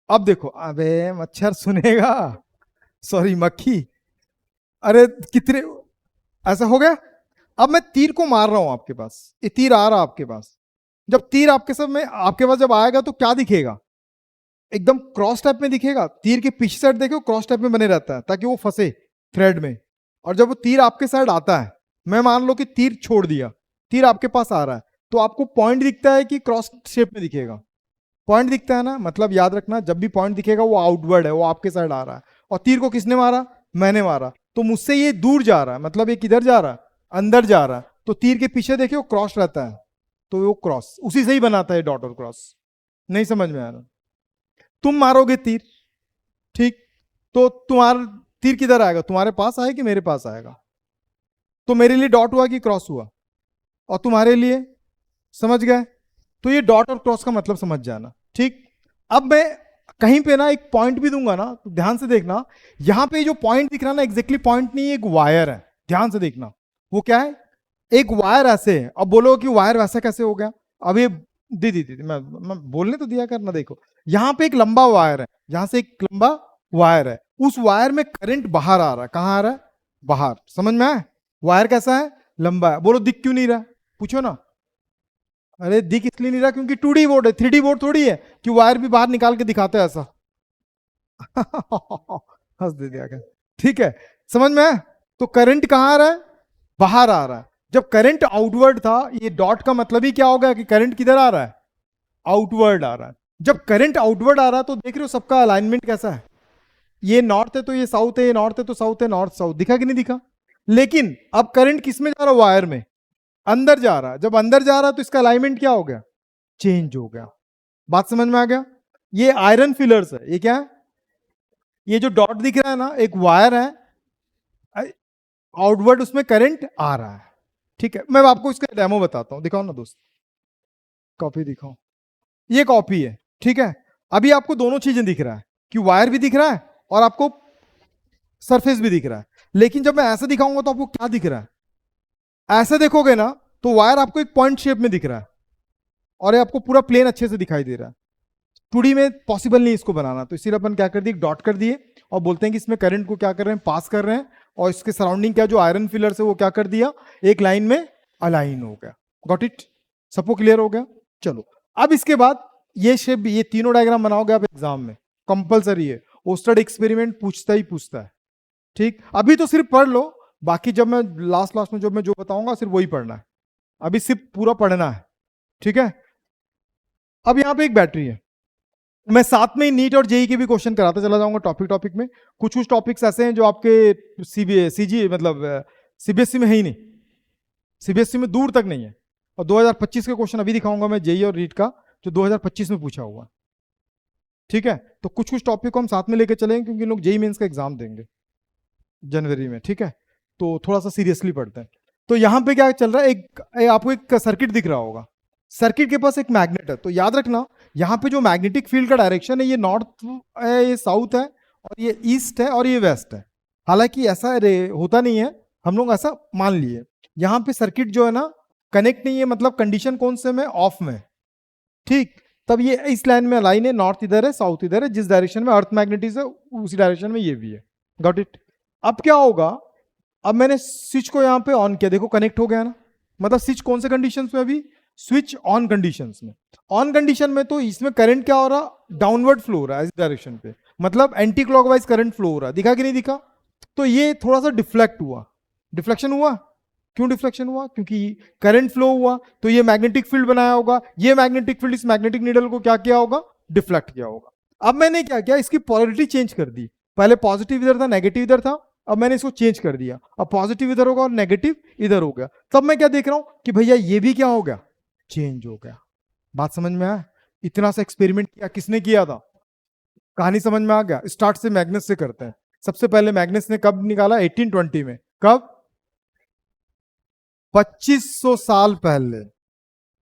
A: अब देखो, अबे मच्छर सुनेगा, सॉरी मक्खी। अरे कितने, ऐसा हो गया। अब मैं तीर को मार रहा हूं आपके पास, ये तीर आ रहा आपके पास। जब तीर आपके सब में आपके पास जब आएगा तो क्या दिखेगा? एकदम क्रॉस टाइप में दिखेगा। तीर के पीछे साइड देखो क्रॉस टाइप में बने रहता है, ताकि वो फंसे थ्रेड में। और जब वो तीर आपके साइड आता है, मैं मान लो कि तीर छोड़ दिया, तीर आपके पास आ रहा है, तो आपको पॉइंट दिखता है कि क्रॉस शेप में दिखेगा? पॉइंट दिखता है ना, मतलब याद रखना, जब भी पॉइंट दिखेगा वो आउटवर्ड है, वो आपके साइड आ रहा है। और तीर को किसने मारा? मैंने मारा। तो मुझसे ये दूर जा रहा है, मतलब ये किधर जा रहा है? अंदर जा रहा है। तो तीर के पीछे देखिए वो क्रॉस रहता है, तो वो क्रॉस उसी से ही बनाता है डॉट और क्रॉस। नहीं समझ में आ रहा? तुम मारोगे तीर, ठीक, तो तुम्हारा तीर किधर आएगा? तुम्हारे पास आएगा कि मेरे पास आएगा? तो मेरे लिए डॉट हुआ कि क्रॉस हुआ? और तुम्हारे लिए? समझ गए? तो ये डॉट और क्रॉस का मतलब समझ जाना, ठीक। अब मैं कहीं पे ना एक पॉइंट भी दूंगा ना, तो ध्यान से देखना, यहां पे जो पॉइंट दिख रहा है ना, एग्जैक्टली पॉइंट नहीं, एक वायर है। ध्यान से देखना, वो क्या है? एक वायर ऐसे है। अब बोलो कि वायर वैसा कैसे हो गया? अब ये दीदी दीदी मैं बोलने तो दिया करना। देखो यहां पे एक लंबा वायर है, यहां से एक लंबा वायर है, उस वायर में करंट बाहर आ रहा है। कहां आ रहा है? बाहर। समझ में आया? वायर कैसा है? लंबा है। बोलो दिख क्यों नहीं रहा? पूछो ना। अरे दिख इसलिए नहीं रहा क्योंकि 2D बोर्ड है, 3D बोर्ड थोड़ी है कि वायर भी बाहर निकाल के दिखाते हैं ऐसा। हंस दे दिया क्या? ठीक है, समझ में आया? तो करंट कहां आ रहा है? बाहर आ रहा है। जब करंट आउटवर्ड था, ये डॉट का मतलब ही क्या होगा कि करंट किधर आ रहा है? आउटवर्ड आ रहा है। जब करंट आउटवर्ड आ रहा है तो देख रहे हो सबका अलाइनमेंट कैसा है? ये नॉर्थ है तो ये साउथ है, ये नॉर्थ है तो साउथ है, नॉर्थ साउथ दिखा कि नहीं दिखा? लेकिन अब करंट किस में जा रहा है? वायर में अंदर जा रहा है। जब अंदर जा रहा है तो इसका अलाइनमेंट क्या हो गया? चेंज हो गया। बात समझ में आ गया? ये आयरन फिलर्स है। ये क्या है? ये जो डॉट दिख रहा है ना, एक वायर है, आउटवर्ड उसमें करंट आ रहा है। ठीक है, मैं आपको इसका डेमो बताता हूं, दिखाओ ना दोस्त, कॉपी दिखाओ। ये कॉपी है, ठीक है। अभी आपको दोनों चीजें दिख रहा है, कि वायर भी दिख रहा है और आपको सरफेस भी दिख रहा है। लेकिन जब मैं ऐसे दिखाऊंगा तो आपको क्या दिख रहा है? ऐसे देखोगे ना, तो वायर आपको एक पॉइंट शेप में दिख रहा है, और ये आपको पूरा प्लेन अच्छे से दिखाई दे रहा है। 2D में पॉसिबल नहीं इसको बनाना, तो इसीलिए अपन क्या कर दिए, डॉट कर दिए, और बोलते हैं कि इसमें करंट को क्या कर रहे हैं? पास कर रहे हैं। और इसके सराउंडिंग क्या जो आयरन फिलर है वो क्या कर दिया? एक लाइन में अलाइन हो गया। Got it? सबको क्लियर हो गया? चलो, अब इसके बाद ये शेप, ये तीनों डायग्राम बनाओगे आप एग्जाम में, कंपलसरी है। ओस्टेड एक्सपेरिमेंट पूछता ही पूछता है, ठीक। अभी तो सिर्फ पढ़ लो, बाकी जब मैं लास्ट लास्ट में जब मैं जो बताऊंगा सिर्फ वही पढ़ना है। अभी सिर्फ पूरा पढ़ना है, ठीक है। अब यहां पे एक बैटरी है, मैं साथ में ही नीट और जेई के भी क्वेश्चन कराता चला जाऊंगा टॉपिक टॉपिक में। कुछ कुछ टॉपिक्स ऐसे हैं जो आपके सीजी मतलब सीबीएसई में है ही नहीं, सीबीएसई में दूर तक नहीं है। और 2025 के क्वेश्चन अभी दिखाऊंगा मैं जेई और रीट का, जो 2025 में पूछा हुआ। ठीक है, तो कुछ कुछ टॉपिक को हम साथ में लेके चलेंगे क्योंकि लोग जेई मेंस का एग्जाम देंगे जनवरी में। ठीक है, तो थोड़ा सा सीरियसली पढ़ते हैं। तो यहाँ पे क्या चल रहा है, आपको एक सर्किट दिख रहा होगा, सर्किट के पास एक मैग्नेट है। तो याद रखना यहाँ पे जो मैग्नेटिक फील्ड का डायरेक्शन है, ये नॉर्थ है, ये साउथ है, और ये ईस्ट है, और ये वेस्ट है। हालांकि ऐसा होता नहीं है, हम लोग ऐसा मान लिए। यहाँ पे सर्किट जो है ना कनेक्ट नहीं है, मतलब कंडीशन कौन से में, ऑफ में। ठीक, तब ये इस लाइन में लाइन है, नॉर्थ इधर है, साउथ इधर है, जिस डायरेक्शन में अर्थ मैग्नेटिज्म है उसी डायरेक्शन में ये भी है। Got it. अब क्या होगा, अब मैंने स्विच को यहाँ पे ऑन किया, देखो कनेक्ट हो गया ना। मतलब स्विच कौन से कंडीशन में, अभी स्विच ऑन कंडीशंस में। ऑन कंडीशन में तो इसमें करंट क्या हो रहा, डाउनवर्ड फ्लो हो रहा है इस डायरेक्शन पे, मतलब एंटी क्लॉकवाइज करंट फ्लो हो रहा है। दिखा कि नहीं दिखा? तो ये थोड़ा सा डिफ्लेक्ट हुआ, डिफ्लेक्शन हुआ। क्यों डिफ्लेक्शन हुआ? क्योंकि करंट फ्लो हुआ, तो ये मैग्नेटिक फील्ड बनाया होगा, ये मैग्नेटिक फील्ड इस मैग्नेटिक नीडल को क्या किया होगा, डिफ्लेक्ट किया होगा। अब मैंने क्या किया, इसकी पोलैरिटी चेंज कर दी। पहले पॉजिटिव इधर था, नेगेटिव इधर था, अब मैंने इसको चेंज कर दिया। अब पॉजिटिव इधर होगा और नेगेटिव इधर हो गया। तब मैं क्या देख रहा हूं कि भैया ये भी क्या हो गया, चेंज हो गया। बात समझ में आया? इतना सा एक्सपेरिमेंट किया, किसने किया था? कहानी समझ में आ गया? स्टार्ट से मैग्नेस से करते हैं। सबसे पहले मैग्नेस ने कब निकाला, 1820 में। कब? 2500 साल पहले।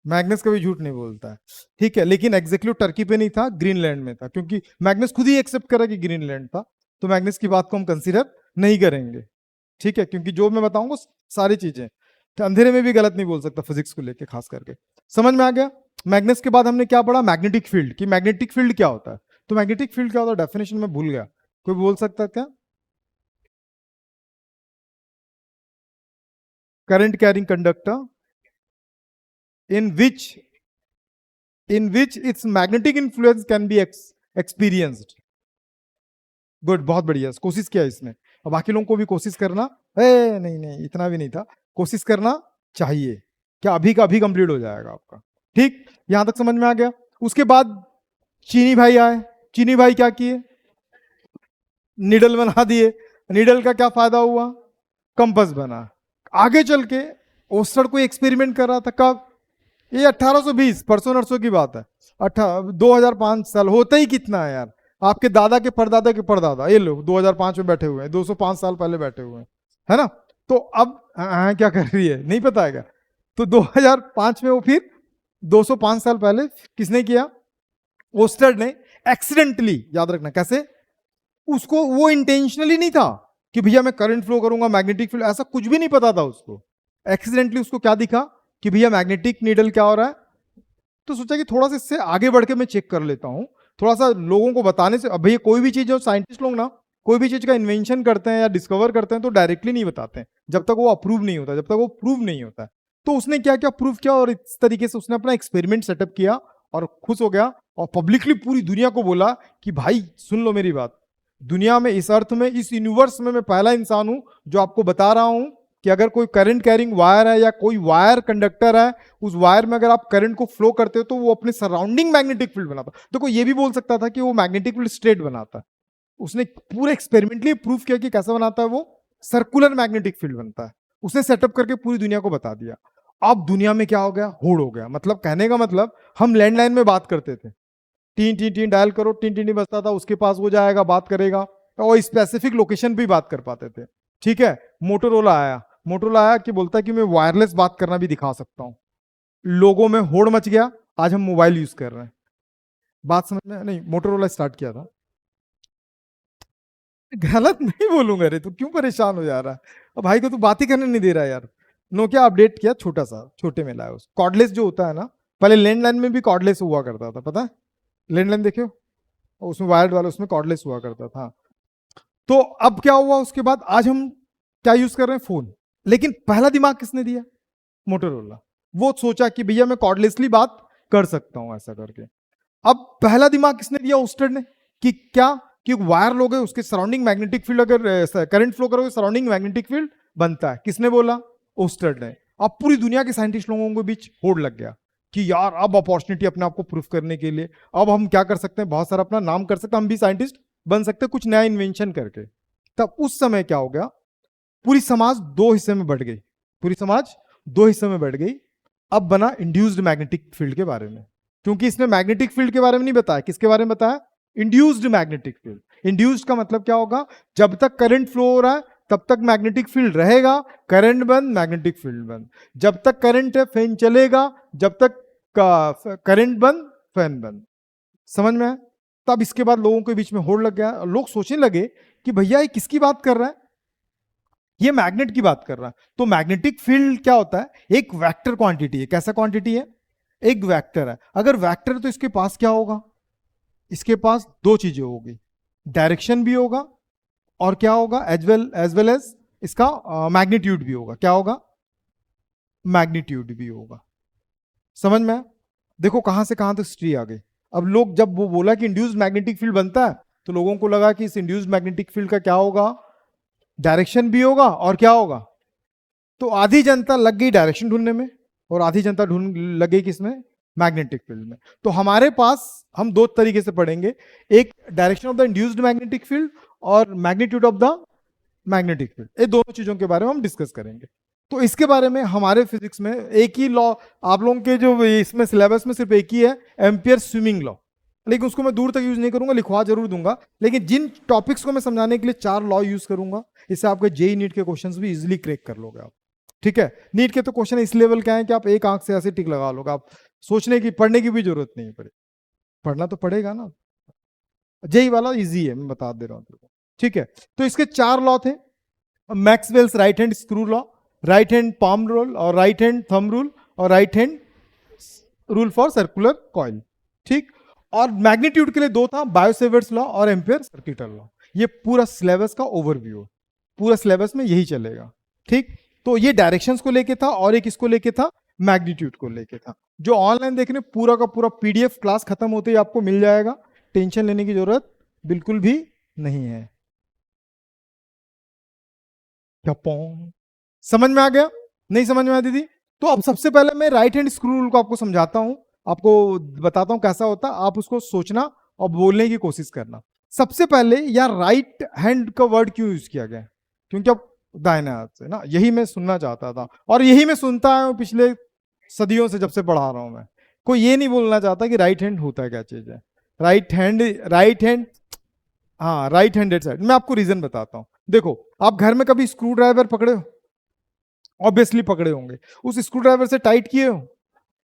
A: मैग्नेस कभी झूठ नहीं बोलता है। ठीक है, लेकिन एग्जैक्टली टर्की पे नहीं था, ग्रीनलैंड में था, क्योंकि मैग्नेस खुद ही एक्सेप्ट करा कि ग्रीनलैंड था। तो मैग्नेस की बात को हम कंसीडर नहीं करेंगे। ठीक है, क्योंकि जो मैं बताऊंगा सारी चीजें, तो अंधेरे में भी गलत नहीं बोल सकता फिजिक्स को लेके खास करके। समझ में आ गया? मैग्नेस के बाद हमने क्या पढ़ा, मैग्नेटिक फील्ड। कि मैग्नेटिक फील्ड क्या होता है। तो मैग्नेटिक फील्ड क्या होता है, डेफिनेशन में भूल गया, कोई बोल सकता है क्या? Current carrying conductor in which its magnetic influence can be experienced. Good, बहुत बढ़िया, कोशिश किया इसने। और बाकी लोगों को भी कोशिश करना है, नहीं नहीं इतना भी नहीं था, कोशिश करना चाहिए। क्या अभी का अभी कंप्लीट हो जाएगा आपका। ठीक, यहां तक समझ में आ गया। उसके बाद चीनी भाई आए। चीनी भाई क्या किए, निडल बना दिए। निडल का क्या फायदा हुआ, कंपस बना। आगे चल के ओस्टर कोई एक्सपेरिमेंट कर रहा था, कब? ये 1820, परसों नरसों की बात है। 2005 साल होता ही कितना है यार, आपके दादा के परदादा ये लोग 2005 में बैठे हुए हैं, 205 साल पहले बैठे हुए हैं, है ना। तो अब क्या कर रही है, नहीं पता है क्या? तो 2005 में वो फिर 205 साल पहले किसने किया, ओस्टर्ड ने। एक्सीडेंटली, याद रखना कैसे, उसको वो इंटेंशनली नहीं था कि भैया मैं करंट फ्लो करूंगा, मैग्नेटिक फील्ड, ऐसा कुछ भी नहीं पता था उसको। एक्सीडेंटली उसको क्या दिखा कि भैया मैग्नेटिक नीडल क्या हो रहा है। तो सोचा कि थोड़ा सा इससे आगे बढ़ के मैं चेक कर लेता हूं, थोड़ा सा लोगों को बताने से। अब भैया कोई भी चीज जो साइंटिस्ट लोग ना कोई भी चीज का इन्वेंशन करते हैं या डिस्कवर करते हैं तो डायरेक्टली नहीं बताते हैं, जब तक वो अप्रूव नहीं होता, जब तक वो प्रूव नहीं होता है। तो उसने क्या क्या प्रूव किया, और इस तरीके से उसने अपना एक्सपेरिमेंट सेटअप किया और खुश हो गया, और पब्लिकली पूरी दुनिया को बोला कि भाई सुन लो मेरी बात, दुनिया में, इस अर्थ में, इस यूनिवर्स में मैं पहला इंसान हूं जो आपको बता रहा हूं कि अगर कोई करंट कैरिंग वायर है या कोई वायर कंडक्टर है, उस वायर में अगर आप करंट को फ्लो करते हो तो वो अपने सराउंडिंग मैग्नेटिक फील्ड बनाता है। देखो ये भी बोल सकता था कि वो मैग्नेटिक फील्ड स्ट्रेट बनाता है, उसने पूरे एक्सपेरिमेंटली प्रूफ किया कि कैसा बनाता है, वो सर्कुलर मैग्नेटिक फील्ड बनता है। उसने सेटअप करके पूरी दुनिया को बता दिया। अब दुनिया में क्या हो गया, होड़ हो गया। मतलब कहने का मतलब, हम लैंडलाइन में बात करते थे, टीन टीन टीन डायल करो, टीन टीन बजता था, उसके पास वो जाएगा, बात करेगा, और स्पेसिफिक लोकेशन पे बात कर पाते थे। ठीक है, मोटोरोला आया, मोटोरोला आया कि बोलता है कि मैं वायरलेस बात करना भी दिखा सकता हूं। लोगों में होड़ मच गया, आज हम मोबाइल यूज कर रहे हैं। बात समझ में नहीं, मोटोरोला स्टार्ट किया था। गलत नहीं बोलूंगा रे, तू क्यों परेशान हो जा रहा है? अब भाई को तू बात ही करने नहीं दे रहा यार। नोकिया अपडेट किया, छोटा सा, छोटे में लाया उस कॉर्डलेस जो होता है ना, पहले लैंडलाइन में भी कॉर्डलेस हुआ करता था, पता है? लैंडलाइन देखे हो, उसमें वायर्ड वाला, उसमें कॉर्डलेस हुआ करता था। तो अब क्या हुआ उसके बाद, आज हम क्या यूज कर रहे हैं, फोन। लेकिन पहला दिमाग किसने दिया, मोटोरोला। वो सोचा कि भैया मैं कॉर्डलेसली बात कर सकता हूं ऐसा करके। अब पहला दिमाग किसने दिया, ओस्टेड ने, कि क्या, कि वायर लोगे उसके सराउंडिंग मैग्नेटिक फील्ड, अगर करंट फ्लो करोगे सराउंडिंग मैग्नेटिक फील्ड बनता है। किसने बोला, ओस्टेड ने। अब पूरी दुनिया के साइंटिस्ट लोगों के बीच होड़ लग गया कि यार अब अपॉर्चुनिटी अपने आप को प्रूफ करने के लिए, अब हम क्या कर सकते हैं, बहुत सारा अपना नाम कर सकते हैं, हम भी साइंटिस्ट बन सकते हैं कुछ नया इन्वेंशन करके। तब उस समय क्या हो गया, पूरी समाज दो हिस्से में बढ़ गई, पूरी समाज दो हिस्से में बढ़ गई। अब बना इंड्यूस्ड मैग्नेटिक फील्ड के बारे में, क्योंकि इसने मैग्नेटिक फील्ड के बारे में नहीं बताया, किसके बारे में बताया, इंड्यूस्ड मैग्नेटिक फील्ड। इंड्यूस्ड का मतलब क्या होगा, जब तक करंट फ्लो हो रहा है तब तक मैग्नेटिक फील्ड रहेगा, करंट बंद मैग्नेटिक फील्ड बंद, जब तक करंट है फैन चलेगा, जब तक करंट बंद फैन बंद। समझ में आया? तब इसके बाद लोगों के बीच में होड़ लग गया, लोग सोचने लगे कि भैया ये किसकी बात कर रहा है, ये मैग्नेट की बात कर रहा है। तो मैग्नेटिक फील्ड क्या होता है, एक वेक्टर क्वांटिटी है। कैसा क्वांटिटी है, एक वेक्टर है। अगर वेक्टर है तो इसके पास क्या होगा, इसके पास दो चीजें होगी, डायरेक्शन भी होगा और क्या होगा, एज वेल एज इसका मैग्नीट्यूड भी होगा। क्या होगा, मैग्नीट्यूड भी होगा। समझ में? देखो कहां से कहां तो हिस्ट्री आ गई। अब लोग जब वो बोला कि इंड्यूस्ड मैग्नेटिक फील्ड बनता है, तो लोगों को लगा कि इस इंड्यूस्ड मैग्नेटिक फील्ड का क्या होगा, डायरेक्शन भी होगा और क्या होगा। तो आधी जनता लग गई डायरेक्शन ढूंढने में और आधी जनता ढूंढ लग गई किसमें, मैग्नेटिक फील्ड में। तो हमारे पास हम दो तरीके से पढ़ेंगे, एक direction of the induced magnetic field और magnitude of the magnetic field. ये दोनों चीजों के बारे में हम डिस्कस करेंगे। तो इसके बारे में हमारे फिजिक्स में एक ही लॉ, आप लोगों के जो इसमें सिलेबस में सिर्फ एक ही है, एम्पियर स्विमिंग लॉ, लेकिन उसको मैं दूर तक यूज नहीं करूंगा, लिखवा जरूर दूंगा। लेकिन जिन टॉपिक्स को मैं समझाने के लिए चार लॉ यूज करूंगा, इससे आपके जेई नीट के क्वेश्चंस भी इजीली क्रैक कर लोगे आप। ठीक है, नीट के तो क्वेश्चन इस लेवल के हैं कि आप एक आंख से ऐसे टिक लगा लोगे, आप सोचने की, पढ़ने की भी जरूरत नहीं पड़े, पढ़ना तो पड़ेगा ना। जेई वाला इजी है, मैं बता दे रहा हूं। ठीक है, तो इसके चार लॉ थे, Maxwell's right hand screw law, right hand palm rule और राइट हैंड थंब रूल और right hand rule for circular coil. ठीक, और मैग्नीट्यूड के लिए दो था, बायोसेवर्ट्स लॉ और एम्पियर सर्किटल लॉ। ये पूरा सिलेबस का ओवरव्यू है, पूरा सिलेबस में यही चलेगा। ठीक, तो ये डायरेक्शंस को लेके था और एक इसको लेके था, मैग्नीट्यूड को लेके था। जो ऑनलाइन देखने पूरा का पूरा पीडीएफ क्लास खत्म होते ही आपको मिल जाएगा, टेंशन लेने की जरूरत बिल्कुल भी नहीं है। समझ में आ गया, नहीं समझ में आया दीदी? तो अब सबसे पहले मैं राइट हैंड स्क्रू रूल को आपको समझाता हूं, आपको बताता हूं कैसा होता है, आप उसको सोचना और बोलने की कोशिश करना। सबसे पहले यार राइट हैंड का वर्ड क्यों यूज किया गया, क्योंकि अब दाहिने हाथ से ना, यही मैं सुनना चाहता था और यही मैं सुनता हूं पिछले सदियों से, जब से पढ़ा रहा हूं मैं। कोई ये नहीं बोलना चाहता कि राइट हैंड होता है क्या चीज है, राइट हैंड, हाँ राइट हैंडेड साइड। मैं आपको रीजन बताता हूं। देखो आप घर में कभी स्क्रू ड्राइवर पकड़े हो, ऑब्वियसली पकड़े होंगे, उस स्क्रू ड्राइवर से टाइट किए हो।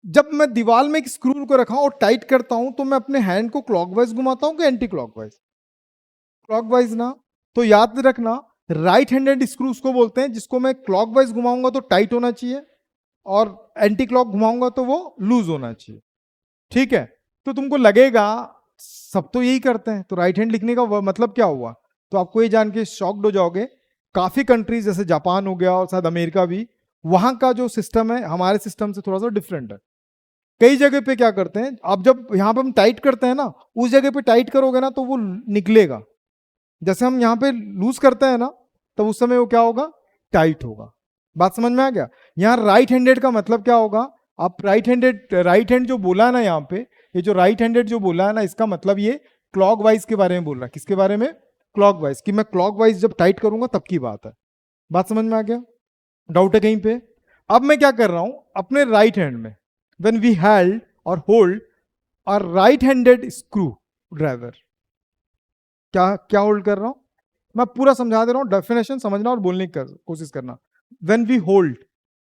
A: जब मैं दीवार में एक स्क्रू को रखा और टाइट करता हूं तो मैं अपने हैंड को क्लॉकवाइज घुमाता हूं कि एंटी क्लॉकवाइज, क्लॉकवाइज ना। तो याद रखना राइट हैंडेड स्क्रू उसको बोलते हैं जिसको मैं क्लॉकवाइज घुमाऊंगा तो टाइट होना चाहिए और एंटी क्लॉक घुमाऊंगा तो वो लूज होना चाहिए। ठीक है, तो तुमको लगेगा सब तो यही करते हैं, तो राइट हैंड लिखने का मतलब क्या हुआ, तो आपको ये जान के शॉक्ड हो जाओगे। काफी कंट्रीज जैसे जापान हो गया और शायद अमेरिका भी, वहां का जो सिस्टम है हमारे सिस्टम से थोड़ा सा डिफरेंट है। कई जगह पे क्या करते हैं, आप जब यहाँ पे हम टाइट करते हैं ना, उस जगह पे टाइट करोगे ना तो वो निकलेगा। जैसे हम यहाँ पे लूज करते हैं ना, तब उस समय वो क्या होगा, टाइट होगा। बात समझ में आ गया? यहाँ राइट हैंडेड का मतलब क्या होगा, आप राइट हैंड जो बोला है ना यहाँ पे, ये जो राइट हैंडेड जो बोला है ना, इसका मतलब ये क्लॉकवाइज के बारे में बोल रहा है। किसके बारे में, क्लॉकवाइज, कि मैं क्लॉकवाइज जब टाइट करूंगा तब की बात है। बात समझ में आ गया, डाउट है कहीं पे? अब मैं क्या कर रहा हूं, अपने राइट हैंड में व्हेन वी हेल्ड और होल्ड और राइट हैंडेड स्क्रू ड्राइवर, क्या क्या होल्ड कर रहा हूं, मैं पूरा समझा दे रहा हूं, डेफिनेशन समझना और बोलने की कोशिश करना। व्हेन वी होल्ड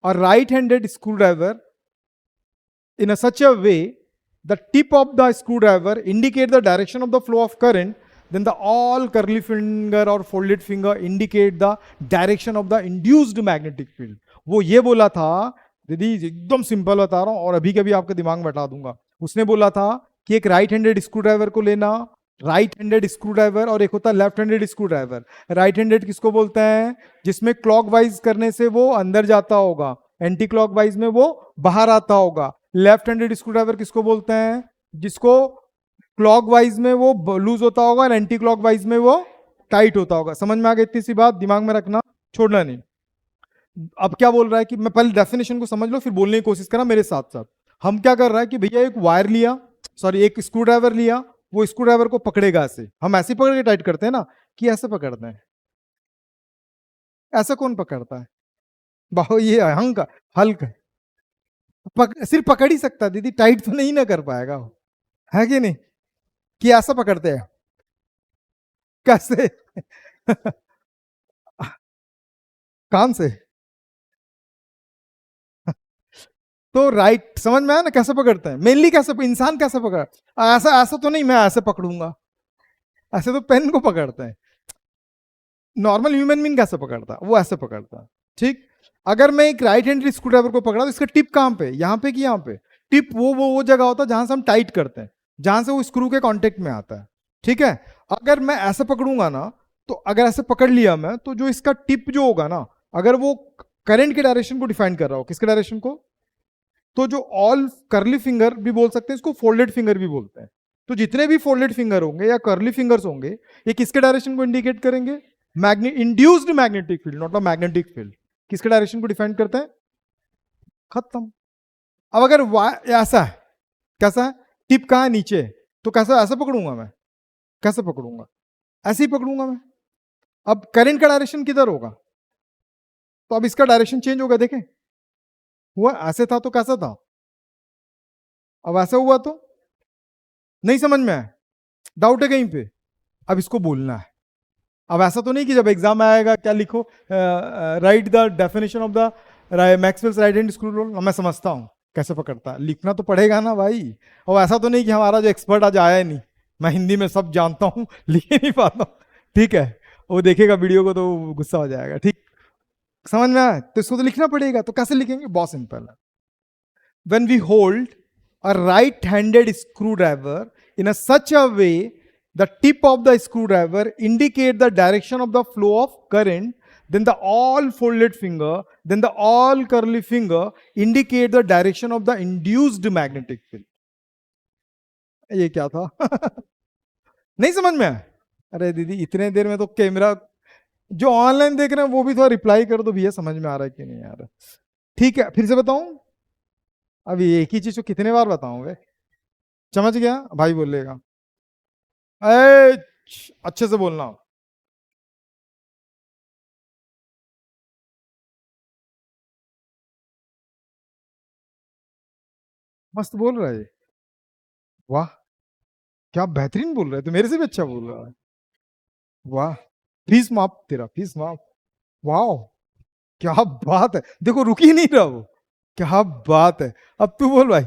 A: और right handed screw driver in a such a way the tip of the screwdriver indicate the direction of the flow of current, then the all curly finger or folded finger indicate the direction of the induced magnetic field। वो ये बोला था दीदी, एकदम simple बता रहा हूं और अभी कभी आपके दिमाग में बैठा दूंगा। उसने बोला था कि एक राइट हैंडेड स्क्रू ड्राइवर को लेना, राइट हैंडेड स्क्रू ड्राइवर, और एक होता है left handed screw driver. Right handed किसको बोलते हैं, जिसमें क्लॉकवाइज करने से वो अंदर जाता होगा, एंटी क्लॉकवाइज में वो बाहर आता होगा। लेफ्ट हैंडेड स्क्रू ड्राइवर किसको बोलते हैं, जिसको क्लॉकवाइज में वो लूज होता होगा और एंटी क्लॉकवाइज में वो टाइट होता होगा। समझ में आ गई इतनी सी बात, दिमाग में रखना, छोड़ना नहीं। अब क्या बोल रहा है कि मैं पहले डेफिनेशन को समझ लो फिर बोलने की कोशिश करना मेरे साथ साथ। हम क्या कर रहा है कि भैया एक वायर लिया, सॉरी एक स्क्रू ड्राइवर लिया, वो स्क्रू ड्राइवर को पकड़ेगा ऐसे, हम ऐसे पकड़ के टाइट करते हैं ना, कि ऐसे पकड़ते हैं। ऐसा कौन पकड़ता है? बाहो ये हंक हल्क सिर्फ पकड़ ही सकता है दीदी, टाइट तो नहीं ना कर पाएगा वो, है कि नहीं? कि ऐसा पकड़ते हैं कैसे? कान से। तो राइट, समझ में आया ना कैसे पकड़ते हैं मेनली, कैसे इंसान कैसे पकड़, ऐसा ऐसा तो नहीं मैं ऐसे पकड़ूंगा, ऐसे तो पेन को पकड़ते हैं। नॉर्मल ह्यूमन बीइंग कैसे पकड़ता है? वो ऐसे पकड़ता है। ठीक, अगर मैं एक राइट हैंड स्क्रू ड्राइवर को पकड़ा तो इसका टिप कहां पे, यहां पे कि यहां पे? टिप वो जगह होता है जहां से हम टाइट करते हैं, जहां से वो स्क्रू के कांटेक्ट में आता है। ठीक है, अगर मैं ऐसे पकड़ूंगा ना, तो अगर ऐसे पकड़ लिया मैं, तो जो इसका टिप जो होगा ना, अगर वो करंट के डायरेक्शन को डिफाइन कर रहा हो, किसके डायरेक्शन को, तो जो ऑल कर्ली फिंगर भी बोल सकते हैं इसको, फोल्डेड फिंगर भी बोलते हैं। तो जितने भी फोल्डेड फिंगर होंगे या कर्ली फिंगर्स होंगे, ये किसके डायरेक्शन को इंडिकेट करेंगे? Induced magnetic field, not a magnetic field. किसके डायरेक्शन को डिफाइन करते हैं? खत्म। अब अगर ऐसा है, कैसा है, टिप कहां है, नीचे, तो कैसा ऐसा पकड़ूंगा मैं, कैसे पकड़ूंगा? ऐसे ही पकड़ूंगा मैं। अब करंट का डायरेक्शन किधर होगा, तो अब इसका डायरेक्शन चेंज होगा, देखें, हुआ ऐसे था तो कैसा था, अब ऐसा हुआ तो नहीं समझ में आया, डाउट है कहीं पे? अब इसको बोलना है। अब ऐसा तो नहीं कि जब एग्जाम में आएगा क्या लिखो, write the definition of the Maxwell's right hand screw rule, मैं समझता हूँ कैसे पकड़ता है, लिखना तो पड़ेगा ना भाई। और ऐसा तो नहीं कि हमारा जो एक्सपर्ट आज आया ही नहीं, मैं हिंदी में सब जानता हूँ लिख ही नहीं पाता हूँ। ठीक है, वो देखेगा वीडियो को तो गुस्सा हो जाएगा। ठीक, समझ में आया? तो इसको तो लिखना पड़ेगा, तो कैसे लिखेंगे? बहुत सिंपल है। When we hold a right-handed screwdriver in a such a way, the tip of the screwdriver indicate the direction of the flow of current, then the all folded finger, then the all curly finger indicate the direction of the induced magnetic field. ये क्या था? नहीं समझ में आया? अरे दीदी इतने देर में तो कैमरा, जो ऑनलाइन देख रहे हैं वो भी थोड़ा रिप्लाई कर दो भैया, समझ में आ रहा है कि नहीं आ रहा? ठीक है, फिर से बताऊं? अभी एक ही चीज को कितने बार बताऊंगे? समझ गया भाई बोलेगा? ए, अच्छे से बोलना। मस्त बोल रहा है। वाह, क्या बेहतरीन बोल रहा है, तो मेरे से भी अच्छा बोल रहा है। वाह, फीस माफ तेरा, फीस माफ। वाह, क्या बात है, देखो रुक ही नहीं रहा वो, क्या बात है। अब तू बोल भाई।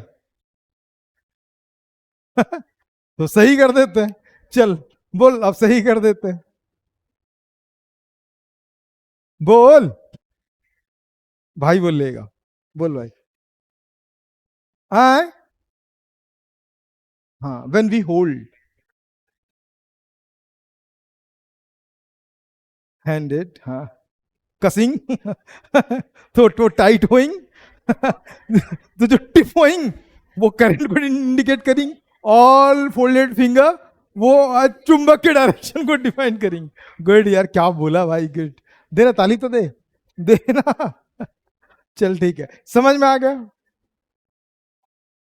A: तो सही कर देते हैं, चल बोल, अब सही कर देते हैं, बोल भाई बोलेगा, बोल भाई। हाँ, हाँ, व्हेन वी होल्ड हैंडेड, हाँ, कसिंग तो टाइट होइंग तो जो टिप होइंग वो करंट को इंडिकेट करेंगे, ऑल फोल्डेड फिंगर वो चुंबक के डायरेक्शन को डिफाइन करेंगे। गुड यार, क्या बोला भाई, गुड। देना ताली तो दे, देना। चल ठीक है, समझ में आ गया।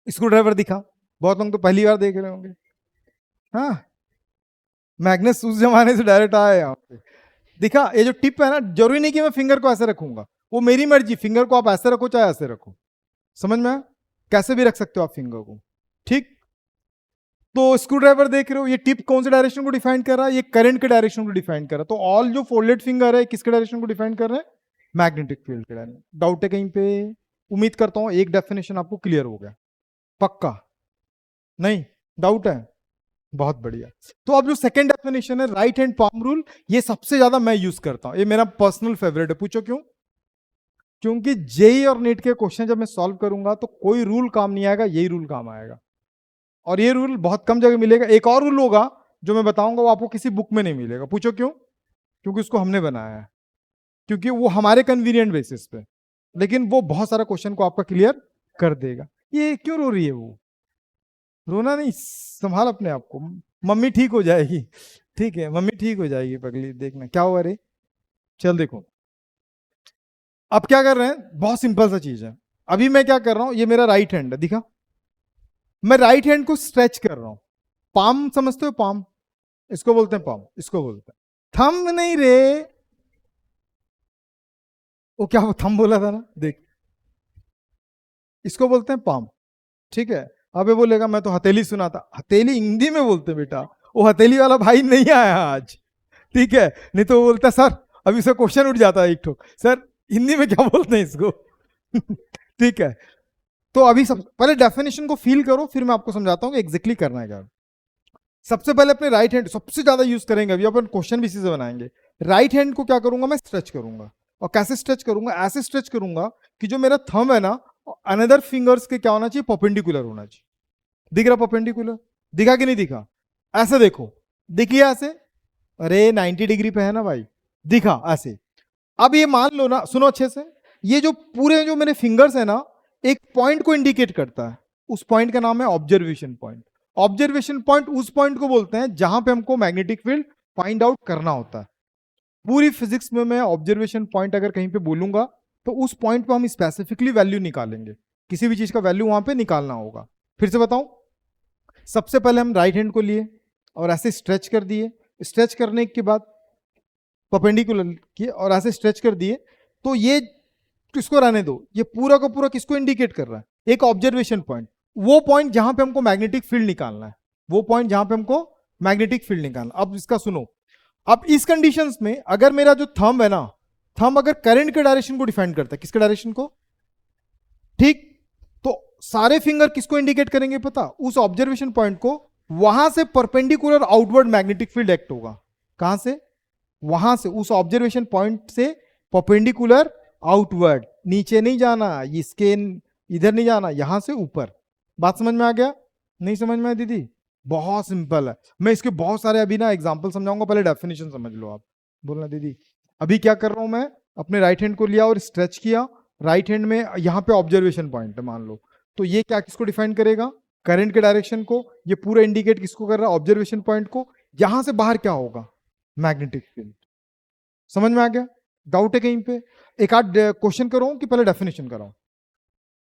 A: स्क्रू ड्राइवर दिखा, बहुत लोग तो पहली बार देख रहे होंगे। हाँ, मैग्नेस उस जमाने से डायरेक्ट आया यहाँ पे। दिखा, ये जो टिप है ना, जरूरी नहीं कि मैं फिंगर को ऐसे रखूंगा, वो मेरी मर्जी, फिंगर को आप ऐसे रखो चाहे ऐसे रखो, समझ में आया? कैसे भी रख सकते हो आप फिंगर को। ठीक, तो स्क्रू ड्राइवर देख रहे हो, ये टिप कौन से डायरेक्शन को डिफाइन कर रहा है? ये करंट के डायरेक्शन को डिफाइन कर रहा है। तो ऑल जो फोल्डेड फिंगर है किसके डायरेक्शन को डिफाइन कर रहे हैं? मैग्नेटिक फील्ड के डायरेक्शन। डाउट है कहीं पे? उम्मीद करता हूं एक डेफिनेशन आपको क्लियर हो गया, पक्का? नहीं डाउट है? बहुत बढ़िया। तो अब जो सेकंड डेफिनेशन है, राइट हैंड पाम रूल, ये सबसे ज्यादा मैं यूज करता हूं, ये मेरा पर्सनल फेवरेट है। पूछो क्यों? क्योंकि जेई और नीट के क्वेश्चन जब मैं सॉल्व करूंगा तो कोई रूल काम नहीं आएगा, यही रूल काम आएगा। और ये रूल बहुत कम जगह मिलेगा। एक और रूल होगा जो मैं बताऊंगा, वो आपको किसी बुक में नहीं मिलेगा। पूछो क्यों? क्योंकि उसको हमने बनाया है, क्योंकि वो हमारे कन्वीनियंट बेसिस पे, लेकिन वो बहुत सारा क्वेश्चन को आपका क्लियर कर देगा। ये क्यों रो रही है वो? रोना नहीं, संभाल अपने आप को, मम्मी ठीक हो जाएगी। ठीक है, मम्मी ठीक हो जाएगी पगली, देखना क्या हुआ रे। चल देखो, अब क्या कर रहे हैं, बहुत सिंपल सा चीज है। अभी मैं क्या कर रहा हूं, ये मेरा राइट हैंड है, दिखा, मैं राइट हैंड को स्ट्रेच कर रहा हूं, पाम समझते हो, पाम, इसको बोलते हैं पाम, इसको बोलते हैं थंब नहीं रे, वो क्या वो थंब बोला था ना, देख, इसको बोलते हैं पाम, ठीक है। अब ये बोलेगा मैं तो हथेली सुना था, हथेली हिंदी में बोलते हैं बेटा, वो हथेली वाला भाई नहीं आया आज, ठीक है, नहीं तो वो बोलता सर, अभी से क्वेश्चन उठ जाता है एक ठो, सर हिंदी में क्या बोलते हैं इसको ठीक है। तो अभी सब पहले डेफिनेशन को फील करो, फिर मैं आपको समझाता हूँ कि एग्जैक्टली करना है क्या। सबसे पहले अपने राइट हैंड सबसे ज्यादा यूज करेंगे, अभी अपन क्वेश्चन भी इसी से बनाएंगे। राइट हैंड को क्या करूंगा, मैं स्ट्रेच करूंगा, और कैसे स्ट्रेच करूंगा, ऐसे स्ट्रेच करूंगा कि जो मेरा थंब है ना, अनदर फिंगर्स के क्या होना चाहिए, परपेंडिकुलर होना चाहिए। दिख रहा परपेंडिकुलर, दिखा कि नहीं दिखा, ऐसे देखो, दिख लिया ऐसे, अरे 90 डिग्री पे है ना भाई, दिखा ऐसे। अब ये मान लो ना, सुनो अच्छे से, ये जो पूरे जो मेरे फिंगर्स है ना, एक पॉइंट को इंडिकेट करता है, उस पॉइंट का नाम है ऑब्जर्वेशन पॉइंट। ऑब्जर्वेशन पॉइंट उस पॉइंट को बोलते हैं जहां पे हमको मैग्नेटिक फील्ड फाइंड आउट करना होता है। पूरी फिजिक्स में मैं ऑब्जर्वेशन पॉइंट अगर कहीं पे बोलूंगा, तो उस पॉइंट पे हम स्पेसिफिकली वैल्यू निकालेंगे, किसी भी चीज का वैल्यू वहां पे निकालना होगा। फिर से बताऊं, सबसे पहले हम राइट हैंड को लिए और ऐसे स्ट्रेच कर दिए, स्ट्रेच करने के बाद परपेंडिकुलर किए और ऐसे स्ट्रेच कर दिए, तो ये किसको रहने दो, ये पूरा का पूरा किसको इंडिकेट कर रहा है, एक ऑब्जर्वेशन पॉइंट, वो पॉइंट जहां पे हमको मैग्नेटिक फील्ड निकालना है, वो पॉइंट जहां पे हमको मैग्नेटिक फील्ड निकालना। अब इसका सुनो, अब इस कंडीशंस में अगर मेरा जो थंब है ना, थंब अगर करंट के डायरेक्शन को डिफाइन करता है, किसके डायरेक्शन को, ठीक, तो सारे फिंगर किसको इंडिकेट करेंगे पता, उस ऑब्जर्वेशन पॉइंट को, वहां से perpendicular outward magnetic field act होगा। कहां से, वहां से, उस ऑब्जर्वेशन पॉइंट से परपेंडिकुलर आउटवर्ड, नीचे नहीं जाना, इसके इधर नहीं जाना, यहां से ऊपर। बात समझ में आ गया, नहीं समझ में आया दीदी, बहुत सिंपल है। मैं इसके बहुत सारे अभी ना एग्जांपल समझाऊंगा, पहले डेफिनेशन समझ लो आप। बोलना दीदी, अभी क्या कर रहा हूं मैं, अपने राइट हैंड को लिया और स्ट्रेच किया, राइट हैंड में यहां पे ऑब्जर्वेशन पॉइंट है मान लो, तो ये क्या किसको डिफाइन करेगा, करंट के डायरेक्शन को, ये पूरा इंडिकेट किसको कर रहा है, ऑब्जर्वेशन पॉइंट को। यहां से बाहर क्या होगा, मैग्नेटिक फील्ड। समझ में आ गया, डाउट है कहीं पे, एक आध क्वेश्चन करो कि पहले डेफिनेशन कराओ,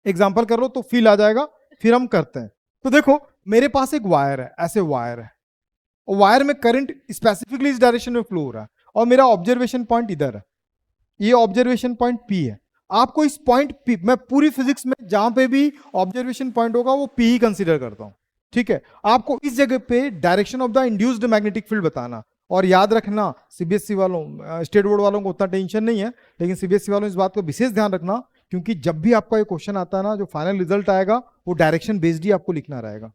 A: एग्जांपल कर लो तो फील आ जाएगा, फिर हम करते हैं। तो देखो, मेरे पास एक वायर है, ऐसे वायर है, और वायर में करंट स्पेसिफिकली इस डायरेक्शन में फ्लो हो रहा है, और मेरा ऑब्जर्वेशन पॉइंट इधर है, ये ऑब्जर्वेशन पॉइंट पी है। आपको इस पॉइंट पी, मैं पूरी फिजिक्स में जहां पे भी ऑब्जर्वेशन पॉइंट होगा वो पी ही कंसीडर करता हूं, ठीक है। आपको इस जगह पे direction of the induced magnetic field बताना, और याद रखना सीबीएसई वालों, स्टेट बोर्ड वालों को उतना टेंशन नहीं है, लेकिन सीबीएसई वालों इस बात को विशेष ध्यान रखना, क्योंकि जब भी आपका ये क्वेश्चन आता है ना, जो फाइनल रिजल्ट आएगा वो डायरेक्शन बेस्ड ही आपको लिखना रहेगा,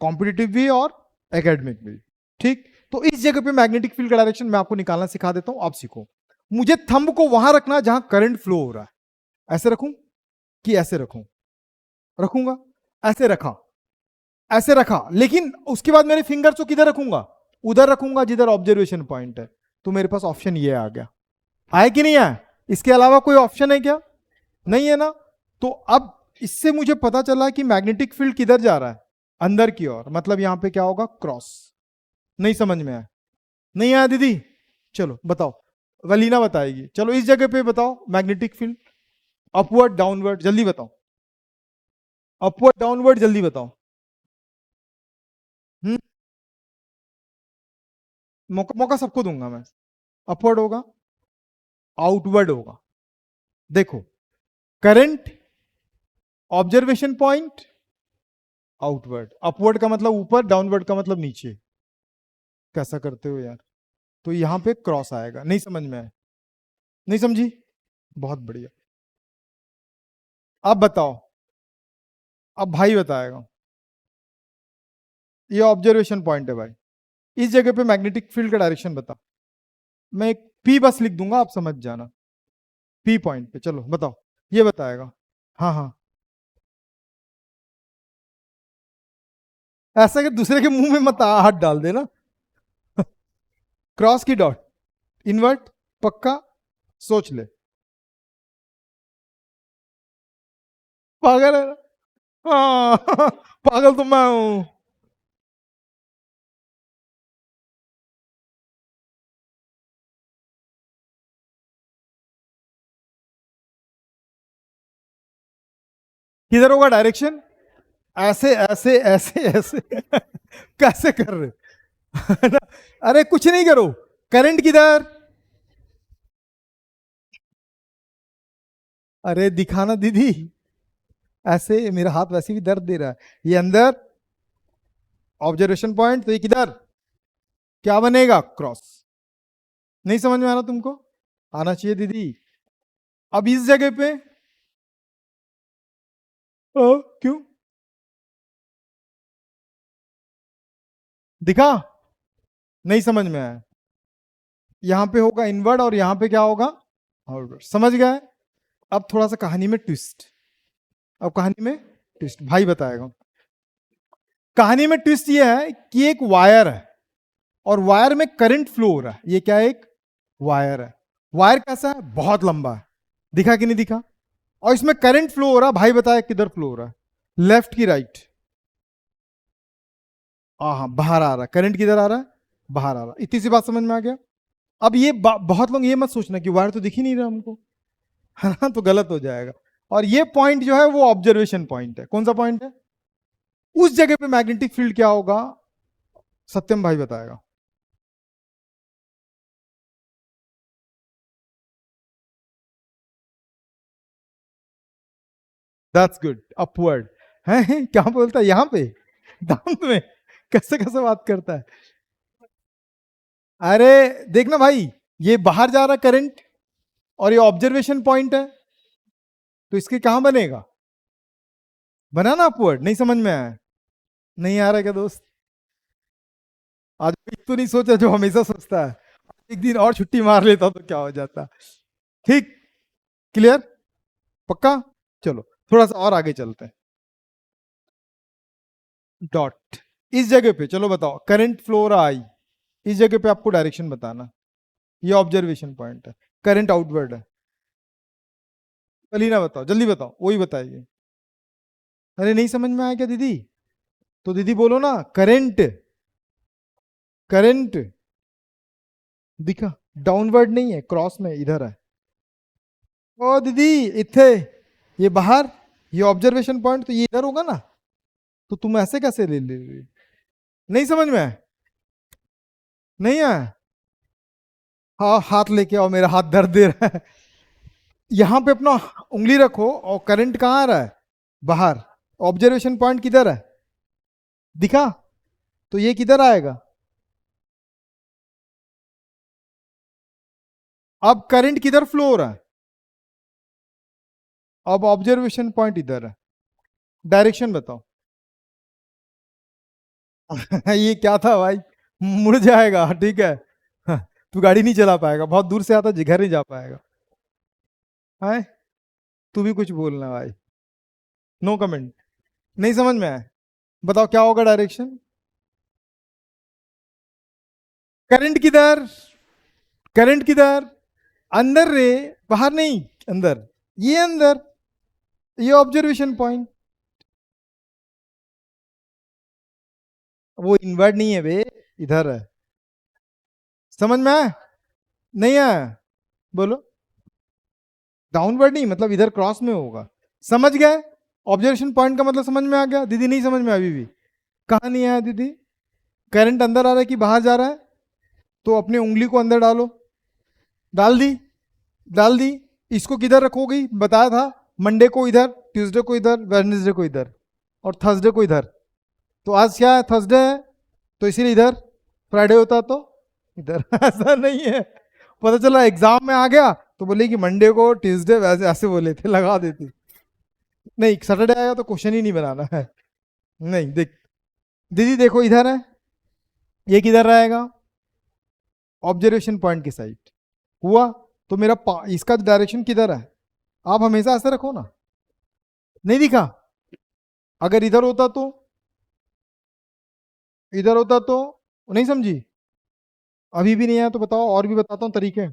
A: कॉम्पिटिटिव भी और एकेडमिक भी, ठीक। तो इस जगह पे मैग्नेटिक फील्ड का डायरेक्शन मैं आपको निकालना सिखा देता हूं, आप सीखो। मुझे थंब को वहां रखना जहां करंट फ्लो हो रहा है, ऐसे रखूं कि ऐसे रखूं, रखूंगा, ऐसे रखा, ऐसे रखा, लेकिन उसके बाद मेरे फिंगर्स को किधर रखूंगा, उधर रखूंगा जिधर ऑब्जर्वेशन पॉइंट है। तो मेरे पास ऑप्शन ये आ गया, आए कि नहीं आया, इसके अलावा कोई ऑप्शन है क्या, नहीं है ना। तो अब इससे मुझे पता चला कि मैग्नेटिक फील्ड किधर जा रहा है, अंदर की ओर, मतलब यहां पे क्या होगा, क्रॉस। नहीं समझ में आया, नहीं आया दीदी, चलो बताओ, वलीना बताएगी, चलो इस जगह पे बताओ मैग्नेटिक फील्ड, अपवर्ड डाउनवर्ड, जल्दी बताओ, अपवर्ड डाउनवर्ड जल्दी बताओ। हम्म, मौका मौका सबको दूंगा मैं। अपवर्ड होगा, आउटवर्ड होगा, देखो, current, observation point, outward, upward का मतलब ऊपर, डाउनवर्ड का मतलब नीचे। कैसा करते हो यार, तो यहां पे क्रॉस आएगा, नहीं समझ में आया, नहीं समझी, बहुत बढ़िया। अब बताओ, अब भाई बताएगा, ये ऑब्जर्वेशन पॉइंट है भाई, इस जगह पे मैग्नेटिक फील्ड का डायरेक्शन बता, मैं एक पी बस लिख दूंगा, आप समझ जाना, पी पॉइंट पे, चलो बताओ, ये बताएगा। हाँ हाँ, ऐसा कि दूसरे के मुंह में मत हाथ डाल देना क्रॉस की डॉट, इन्वर्ट, पक्का, सोच ले, पागल है ना? हाँ पागल तो मैं हूं। किधर होगा डायरेक्शन, ऐसे ऐसे ऐसे ऐसे कैसे कर रहे है ना? अरे कुछ नहीं करो, करंट किधर, अरे दिखाना दीदी, ऐसे मेरा हाथ वैसे भी दर्द दे रहा है, ये अंदर ऑब्जर्वेशन पॉइंट, तो ये किधर, क्या बनेगा, क्रॉस। नहीं समझ में आ रहा तुमको, आना चाहिए दीदी। अब इस जगह पे क्यों दिखा, नहीं समझ में आया, यहां पे होगा इनवर्ड और यहां पे क्या होगा आउटवर्ड, समझ गए। अब थोड़ा सा कहानी में ट्विस्ट, अब कहानी में ट्विस्ट भाई बताएगा। कहानी में ट्विस्ट ये है कि एक वायर है और वायर में करंट फ्लो हो रहा है, ये क्या है, एक वायर है। वायर कैसा है, बहुत लंबा है, दिखा कि नहीं दिखा, और इसमें करंट फ्लो हो रहा है, भाई बताया किधर फ्लो हो रहा है, लेफ्ट की राइट, हाँ बाहर आ रहा है, करंट किधर आ रहा है, बाहर आ रहा है, इतनी सी बात समझ में आ गया। अब ये बहुत लोग ये मत सोचना कि वायर तो दिख ही नहीं रहा हमको, है ना, तो गलत हो जाएगा। और ये पॉइंट जो है वो ऑब्जर्वेशन पॉइंट है, कौन सा पॉइंट है, उस जगह पे मैग्नेटिक फील्ड क्या होगा, सत्यम भाई बताएगा। दैट्स गुड, अपवर्ड है, क्या बोलता है यहां पे, दांत में, कैसे कैसे बात करता है। अरे देखना भाई, ये बाहर जा रहा करंट और ये ऑब्जर्वेशन पॉइंट है, तो इसके कहां बनेगा, बना ना अपवर्ड, नहीं समझ में आया, नहीं आ रहा क्या दोस्त, आज एक तो नहीं सोचा जो हमेशा सोचता है, एक दिन और छुट्टी मार लेता तो क्या हो जाता। ठीक, क्लियर, पक्का, चलो थोड़ा सा और आगे चलते हैं। डॉट, इस जगह पे चलो बताओ, करंट फ्लो रहा आई, इस जगह पे आपको डायरेक्शन बताना, ये ऑब्जर्वेशन पॉइंट है, करंट आउटवर्ड है, ना बताओ जल्दी बताओ, वही बताइए। अरे नहीं समझ में आया क्या दीदी, तो दीदी बोलो ना, करंट, करंट दिखा, डाउनवर्ड नहीं है, क्रॉस में इधर है, ओ दीदी इथे, ये बाहर, ये ऑब्जर्वेशन पॉइंट, तो ये इधर होगा ना, तो तुम ऐसे कैसे ले रही, नहीं समझ में आया, नहीं आया, हाँ हाथ लेके आओ, मेरा हाथ दर्द दे रहा है, यहां पे अपना उंगली रखो और करंट कहां आ रहा है, बाहर, ऑब्जर्वेशन पॉइंट किधर है, दिखा, तो ये किधर आएगा, अब करंट किधर फ्लो हो रहा है, अब ऑब्जर्वेशन पॉइंट इधर है, डायरेक्शन बताओ। ये क्या था भाई, मुड़ जाएगा, ठीक है, हाँ, तू गाड़ी नहीं चला पाएगा, बहुत दूर से आता, घर नहीं जा पाएगा, है, तू भी कुछ बोलना भाई, नो कमेंट, नहीं समझ में आया, बताओ क्या होगा डायरेक्शन, करंट किधर, करंट किधर, अंदर रे, बाहर नहीं, अंदर, ये अंदर, ये ऑब्जर्वेशन पॉइंट, वो इनवर्ट नहीं है बे, इधर है, समझ में आया, नहीं आया, बोलो, डाउनवर्ड नहीं मतलब इधर क्रॉस में होगा, समझ गए, ऑब्जर्वेशन पॉइंट का मतलब समझ में आ गया दीदी, नहीं समझ में अभी भी, कहा नहीं आया दीदी, करंट अंदर आ रहा है कि बाहर जा रहा है, तो अपनी उंगली को अंदर डालो, डाल दी, डाल दी, इसको किधर रखोगी बताया था, मंडे को इधर, ट्यूसडे को इधर, वेडनेसडे को इधर, और थर्सडे को इधर, तो आज क्या है, थर्सडे है, तो इसीलिए इधर, फ्राइडे होता तो इधर ऐसा नहीं है, पता चला एग्जाम में आ गया तो बोले कि मंडे को ट्यूसडे, वैसे ऐसे बोले थे, लगा देती, नहीं सैटरडे आया तो क्वेश्चन ही नहीं बनाना है, नहीं देख, दीदी देखो इधर है, ये किधर रहेगा, ऑब्जर्वेशन पॉइंट की साइड, हुआ, तो मेरा इसका डायरेक्शन किधर है, आप हमेशा ऐसे रखो ना, नहीं दिखा, अगर इधर होता तो, इधर होता तो, नहीं समझी, अभी भी नहीं आया तो बताओ, और भी बताता हूँ तरीके,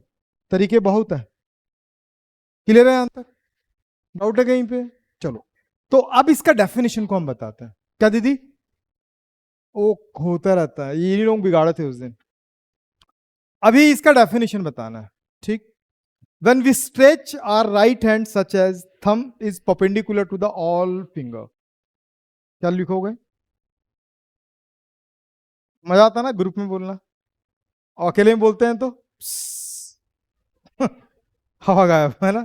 A: तरीके बहुत है, क्लियर है यहां तक, डाउट है कहीं पे, चलो, तो अब इसका डेफिनेशन को हम बताते हैं, क्या दीदी, वो होता रहता है, ये लोग बिगाड़े थे उस दिन, अभी इसका डेफिनेशन बताना है, ठीक, when we stretch our right hand such as thumb is perpendicular to the all finger, क्या लिखोगे? मजा आता ना ग्रुप में बोलना, और अकेले में बोलते हैं तो हवा गायब है ना।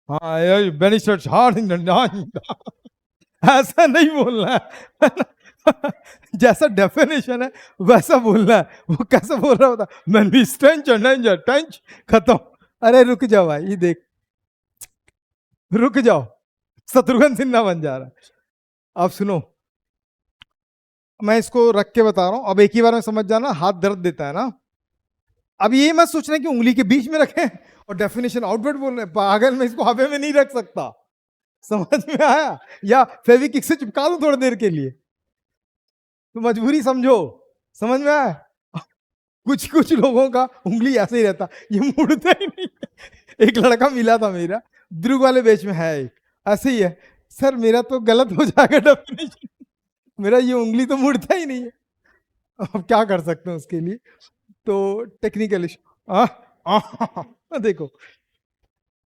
A: हाँ ये बेनिस्टर ऐसा नहीं बोलना है ना? जैसा डेफिनेशन है वैसा बोलना है। वो कैसे बोल रहा होता, मैं भी टेंच खत्म। अरे रुक जाओ भाई, ये देख, रुक जाओ, शत्रुघ्न सिन्हा बन जा रहा है। अब सुनो, मैं इसको रख के बता रहा हूं, अब एक ही बार में समझ जाना, हाथ दर्द देता है ना। अब ये मत सोचना कि उंगली के बीच में रखें और डेफिनेशन आउटवर्ड बोल रहे हैं, पागल, मैं इसको हवा में नहीं रख सकता। समझ में आया? या फेविक्विक से चिपका दूं थोड़ी देर के लिए, तो मजबूरी समझो। समझ में आया? कुछ कुछ लोगों का उंगली ऐसे ही रहता, ये मुड़ता ही नहीं। एक लड़का मिला था मेरा, ध्रुव वाले बेच में है एक, ऐसे ही है, सर मेरा तो गलत हो जाएगा डेफिनेशन, मेरा ये उंगली तो मुड़ता ही नहीं है। अब क्या कर सकते हैं उसके लिए, तो टेक्निकल इशू। देखो,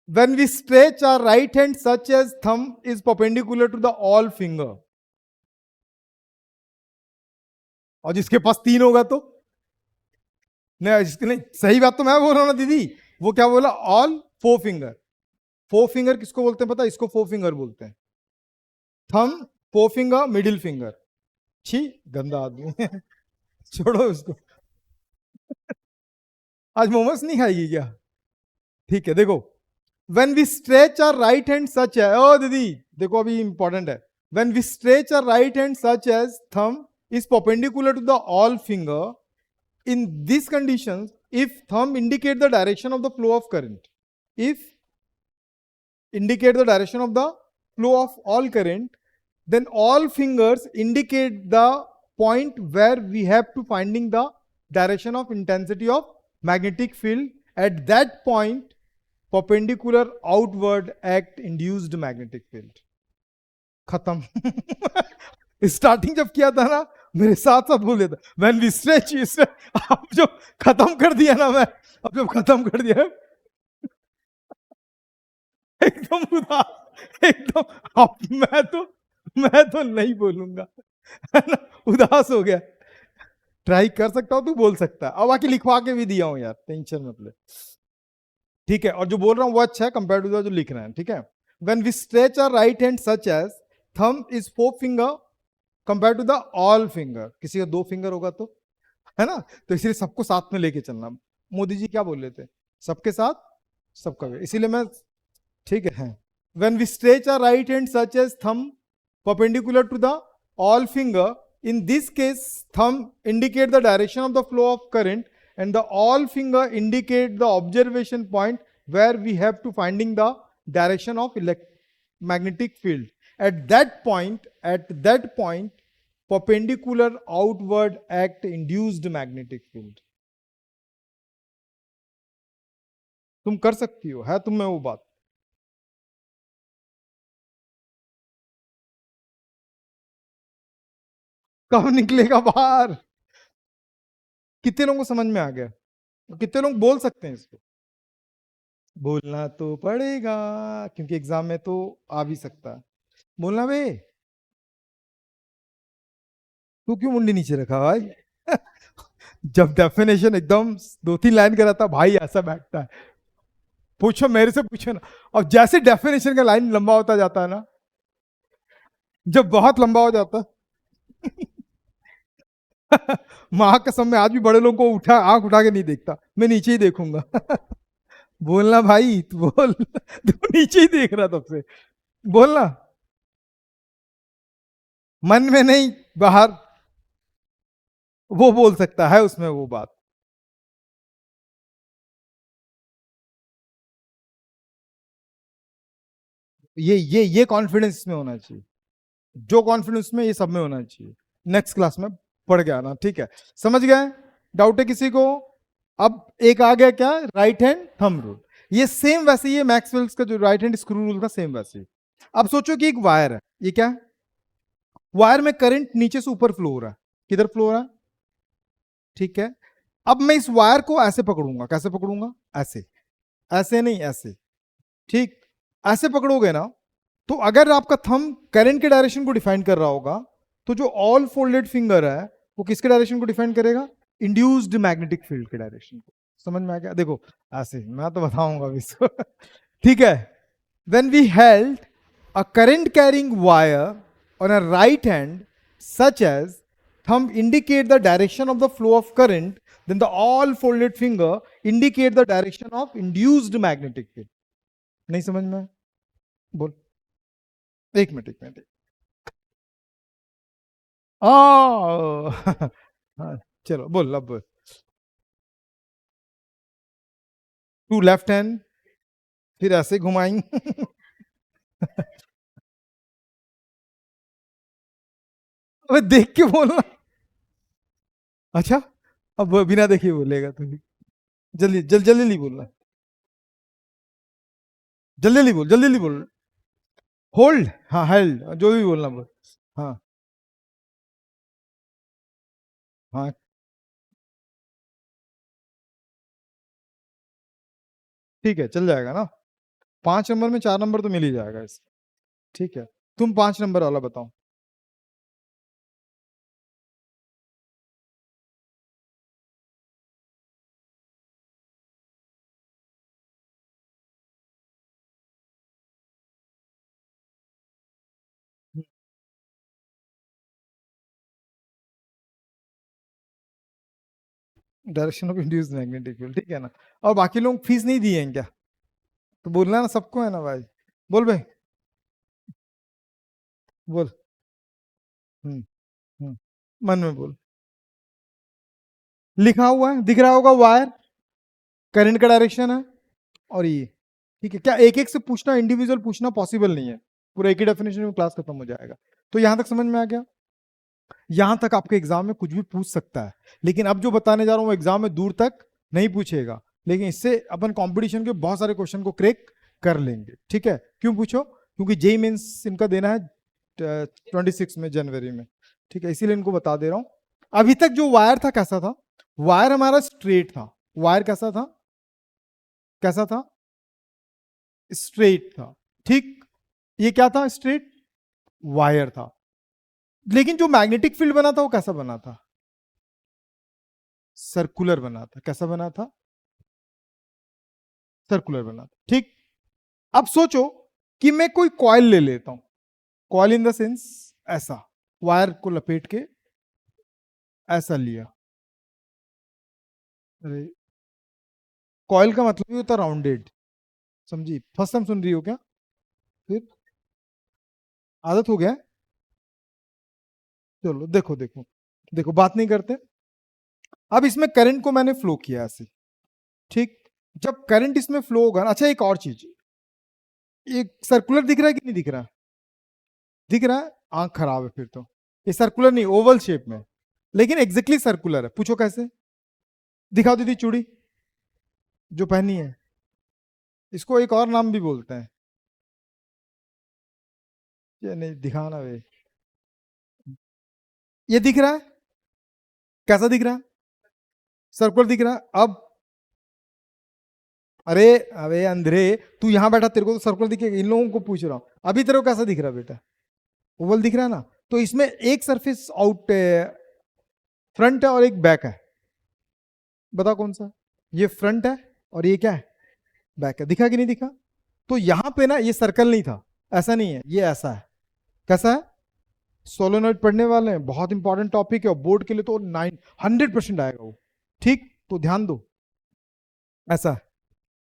A: when we stretch our right hand such as thumb is perpendicular to the all finger, और जिसके पास तीन होगा तो नहीं, जिसके नहीं, सही बात तो मैं बोल रहा हूं ना दीदी, वो क्या बोला, all four finger. Four finger किसको बोलते हैं पता, इसको फोर फिंगर बोलते हैं, थम, फोर फिंगर, मिडिल फिंगर। छी, गंदा आदमी है। छोड़ो उसको। आज मोमोस नहीं खाएगी क्या? ठीक है, देखो, when we stretch our right hand such as, ओ दीदी देखो अभी इंपॉर्टेंट है, when we stretch our right hand such as thumb is perpendicular to the all finger, in these conditions if thumb indicate the direction of the flow of current, if indicate the direction of the flow of all current, then all fingers indicate the point where we have to finding the direction of intensity of magnetic field. At that point perpendicular outward act induced magnetic field। खत्म। Starting जब किया था ना, मेरे साथ साथ बोल देता व्हेन वी स्ट्रेच, अब जो खत्म कर दिया ना मैं, अब जब खत्म कर दिया एकदम उदास, एकदम, अब मैं तो नहीं बोलूंगा, है ना, उदास हो गया। ट्राई कर सकता हूं, तू बोल सकता है, अब आके लिखवा के भी दिया हूं यार, टेंशन मत ले। ठीक है, और जो बोल रहा हूं वो अच्छा है कंपेयर टू जो लिख रहे हैं, ठीक है। When we stretch our right hand such as thumb is four finger compare to the all finger, किसी का दो फिंगर होगा तो, है ना, तो इसलिए सबको साथ में लेके चलना। मोदी जी क्या बोल रहे थे, सबके साथ सबका, इसीलिए मैं, ठीक है। When we stretch our right hand such as thumb perpendicular to the all finger, in this case thumb indicate the direction of the flow of current and the all finger indicate the observation point where we have to finding the direction of magnetic field. At that point perpendicular outward act induced magnetic field। तुम कर सकती हो, है तुम में वो बात। कब निकलेगा बाहर? कितने लोगों को समझ में आ गया? कितने लोग बोल सकते हैं इसको? बोलना तो पड़ेगा, क्योंकि एग्जाम में तो आ भी सकता है। बोलना बे, तू क्यों मुंडी नीचे रखा भाई? जब डेफिनेशन एकदम दो तीन लाइन का रहता भाई, ऐसा बैठता है, पूछो मेरे से पूछो ना। और जैसे डेफिनेशन का लाइन लंबा होता जाता है ना, जब बहुत लंबा हो जाता है, मां कसम में आज भी बड़े लोगों को उठा, आंख उठा के नहीं देखता, मैं नीचे ही देखूंगा। बोलना भाई, तू बोल, तू नीचे ही देख रहा तब से, बोलना, मन में नहीं बाहर, वो बोल सकता है उसमें वो बात। ये कॉन्फिडेंस में होना चाहिए, जो कॉन्फिडेंस में, ये सब में होना चाहिए। नेक्स्ट क्लास में पढ़ के आना, ठीक है? समझ गए? डाउट है किसी को? अब एक आ गया क्या, राइट हैंड थंब रूल। ये सेम वैसे ही है, मैक्सवेल्स का जो राइट हैंड स्क्रू रूल था, सेम वैसे ही। अब सोचो कि एक वायर है, ये क्या है, वायर में करंट नीचे से ऊपर फ्लो हो रहा है, किधर फ्लो हो रहा है, ठीक है। अब मैं इस वायर को ऐसे पकड़ूंगा, कैसे पकड़ूंगा, ऐसे, ऐसे नहीं ऐसे, ठीक, ऐसे पकड़ोगे ना, तो अगर आपका थंब करंट के डायरेक्शन को डिफाइन कर रहा होगा, तो जो ऑल फोल्डेड फिंगर है वो किसके डायरेक्शन को डिफाइन करेगा? इंड्यूस्ड मैग्नेटिक फील्ड के डायरेक्शन को। समझ में आ गया? देखो ऐसे मैं तो बताऊंगा अभी इसको ठीक है। When we held a current carrying wire on a right hand, such as thumb indicate the direction of the flow of current, then the all folded finger indicate the direction of induced magnetic field. नहीं समझ में? बोल। एक minute एक minute. हाँ, चलो बोल अब बोल। टू लेफ्ट हैंड, फिर ऐसे घुमाएंगे अबे देख के बोलना। अच्छा, अब बिना देखे बोलेगा तो जल्दी जल्दी जल्दी बोलना, जल्दी जल्दी बोल, जल्दी जल्दी बोल। होल्ड, हाँ हेल्ड, जो भी बोलना बोल। हाँ हाँ ठीक है, चल जाएगा ना। 5 नंबर में 4 नंबर तो मिल ही जाएगा इस। ठीक है, तुम 5 नंबर वाला बताओ। Direction of induce magnetic field, ठीक है ना। और बाकी लोग फीस नहीं दिए हैं क्या? तो बोलना ना, सबको है ना भाई। बोल भाई, बोल। हम्म हम्म, मन में बोल। लिखा हुआ है, दिख रहा होगा, वायर करंट का डायरेक्शन है। और ये ठीक है, क्या एक एक से पूछना, इंडिविजुअल पूछना पॉसिबल नहीं है, पूरा एक ही डेफिनेशन में क्लास खत्म हो जाएगा। तो यहां तक समझ में आ गया? यहां तक आपके एग्जाम में कुछ भी पूछ सकता है, लेकिन अब जो बताने जा रहा हूं वो एग्जाम में दूर तक नहीं पूछेगा, लेकिन इससे अपन कंपटीशन के बहुत सारे क्वेश्चन को क्रैक कर लेंगे। ठीक है, क्यों पूछो? क्योंकि जेई मेंस इनका देना है 26 में, जनवरी में। ठीक है, इसीलिए इनको बता दे रहा हूं। अभी तक जो वायर था कैसा था? वायर हमारा स्ट्रेट था। वायर कैसा था? कैसा था? स्ट्रेट था। ठीक, ये क्या था? स्ट्रेट वायर था। लेकिन जो मैग्नेटिक फील्ड बना था वो कैसा बना था? सर्कुलर बना था। कैसा बना था? सर्कुलर बना था। ठीक, अब सोचो कि मैं कोई कॉइल ले लेता हूं, कॉइल इन द सेंस ऐसा, वायर को लपेट के ऐसा लिया। अरे, कॉइल का मतलब ही होता राउंडेड, समझी? फर्स्ट टाइम सुन रही हो क्या? फिर आदत हो गया? चलो देखो देखो देखो, बात नहीं करते। अब इसमें करंट को मैंने फ्लो किया ऐसे, ठीक। जब करंट इसमें फ्लो होगा, अच्छा एक और चीज, ये सर्कुलर दिख रहा है कि नहीं दिख रहा? दिख रहा है। आंख खराब है फिर तो। ये सर्कुलर नहीं, ओवल शेप में, लेकिन एग्जैक्टली सर्कुलर है। पूछो कैसे? दिखाओ दीदी चूड़ी जो पहनी है, इसको एक और नाम भी बोलते हैं। ये नहीं दिखाना वे। ये दिख रहा है? कैसा दिख रहा है? सर्कुलर दिख रहा है। अब अरे, अबे अंधेरे, तू यहां बैठा, तेरे को तो सर्कुलर दिखेगा, इन लोगों को पूछ रहा हूं। अभी तेरे को कैसा दिख रहा है बेटा? ओवल दिख रहा है ना। तो इसमें एक सरफेस आउट फ्रंट है और एक बैक है। बता कौन सा? ये फ्रंट है और ये क्या है? बैक है। दिखा कि नहीं दिखा? तो यहां पे ना ये सर्कल नहीं था, ऐसा नहीं है, ये ऐसा है। कैसा है? सोलोनॉइड पढ़ने वाले हैं, बहुत इंपॉर्टेंट टॉपिक है, और बोर्ड के लिए तो 100% आएगा वो। ठीक, तो ध्यान दो, ऐसा है।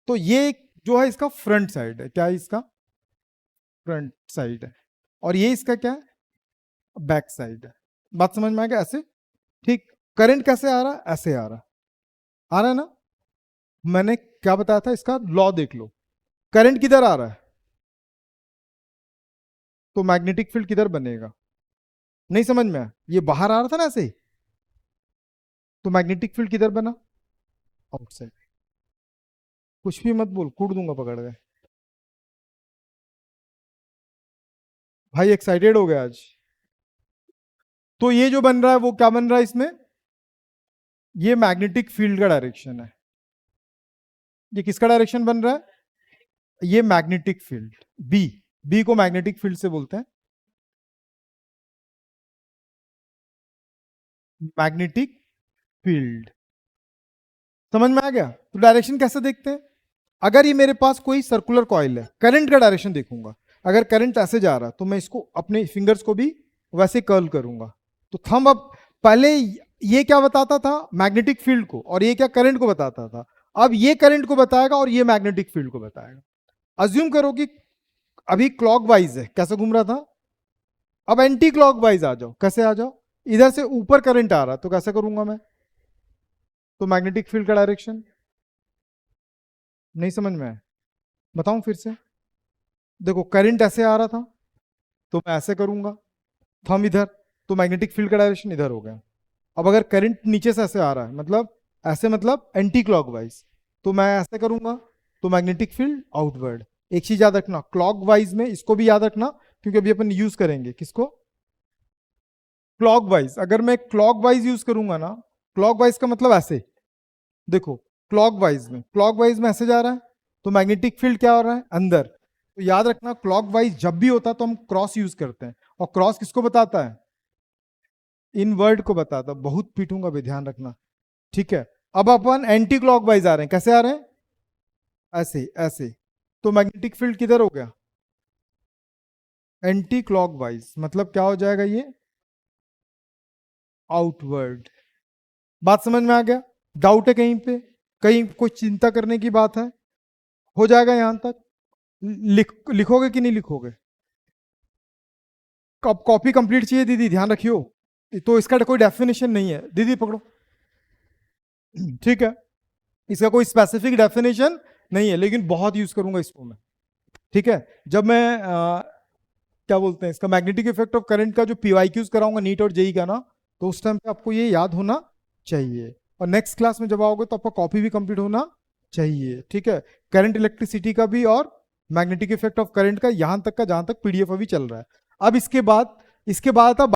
A: तो ये जो है इसका फ्रंट साइड है। क्या है इसका? फ्रंट साइड है। और ये इसका क्या है? बैक साइड है। बात समझ में आ गया? ऐसे, ठीक। करंट कैसे आ रहा है? ऐसे आ रहा है। आ रहा है ना? मैंने क्या बताया था, इसका लॉ देख लो। करंट किधर आ रहा है तो मैग्नेटिक फील्ड किधर बनेगा? नहीं समझ में आया? ये बाहर आ रहा था ना ऐसे, तो मैग्नेटिक फील्ड किधर बना? आउटसाइड। कुछ भी मत बोल, कूट दूंगा पकड़ के। भाई एक्साइटेड हो गया आज। तो ये जो बन रहा है वो क्या बन रहा है इसमें? ये मैग्नेटिक फील्ड का डायरेक्शन है। ये किसका डायरेक्शन बन रहा है? ये मैग्नेटिक फील्ड बी। बी को मैग्नेटिक फील्ड से बोलते हैं, मैग्नेटिक फील्ड। समझ में आ गया? तो डायरेक्शन कैसे देखते हैं? अगर ये मेरे पास कोई सर्कुलर कॉइल है, करंट का डायरेक्शन देखूंगा। अगर करंट ऐसे जा रहा है तो मैं इसको अपने फिंगर्स को भी वैसे कर्ल करूंगा। तो थंब अब पहले ये क्या बताता था? मैग्नेटिक फील्ड को, और ये क्या? करंट को बताता था। अब ये करंट को बताएगा और ये मैग्नेटिक फील्ड को बताएगा। अज्यूम करो कि अभी क्लॉकवाइज है, कैसे घूम रहा था, अब एंटी क्लॉकवाइज आ जाओ। कैसे आ जाओ? इधर से ऊपर करंट आ रहा तो कैसे करूंगा मैं? तो मैग्नेटिक फील्ड का डायरेक्शन नहीं समझ में आया? बताऊं फिर से? देखो करंट ऐसे आ रहा था तो मैं ऐसे करूंगा, थंब इधर, तो मैग्नेटिक फील्ड का डायरेक्शन इधर हो गया। अब अगर करंट नीचे से ऐसे आ रहा है, मतलब ऐसे, मतलब एंटी क्लॉकवाइज, तो मैं ऐसे करूंगा तो मैग्नेटिक फील्ड आउटवर्ड। एक चीज याद रखना, क्लॉकवाइज में इसको भी याद रखना, क्योंकि अभी अपन यूज करेंगे किसको? क्लॉकवाइज। अगर मैं क्लॉकवाइज यूज करूंगा ना, क्लॉकवाइज का मतलब ऐसे, देखो क्लॉकवाइज में ऐसे जा रहा है तो मैग्नेटिक फील्ड क्या हो रहा है? अंदर। तो याद रखना, क्लॉकवाइज जब भी होता है तो हम क्रॉस यूज करते हैं, और क्रॉस किसको बताता है? इनवर्ड को बताता है। बहुत पीटूंगा भी, ध्यान रखना, ठीक है? अब अपन एंटी क्लॉकवाइज आ रहे हैं, कैसे आ रहे हैं? ऐसे ऐसे। तो मैग्नेटिक फील्ड किधर हो गया? एंटी क्लॉकवाइज, मतलब क्या हो जाएगा ये? आउटवर्ड। बात समझ में आ गया? डाउट है कहीं पे? कहीं कोई चिंता करने की बात है? हो जाएगा यहां तक? लिखोगे कि नहीं लिखोगे? कॉपी कंप्लीट चाहिए दीदी, ध्यान रखियो। तो इसका कोई डेफिनेशन नहीं है, दीदी पकड़ो, ठीक है? इसका कोई स्पेसिफिक डेफिनेशन नहीं है, लेकिन बहुत यूज करूंगा इसको मैं, ठीक है? जब मैं क्या बोलते हैं इसका, मैग्नेटिक इफेक्ट ऑफ करंट का जो पीवाईक्यूज कराऊंगा नीट और जेई का ना, तो उस टाइम पे आपको ये याद होना चाहिए। और नेक्स्ट क्लास में जब आओगे तो आपका कॉपी भी कंप्लीट होना चाहिए, ठीक है? करंट इलेक्ट्रिसिटी का भी और मैग्नेटिक इफेक्ट ऑफ करंट का, यहां तक का जहां तक पीडीएफ अभी चल रहा है। अब इसके बाद अब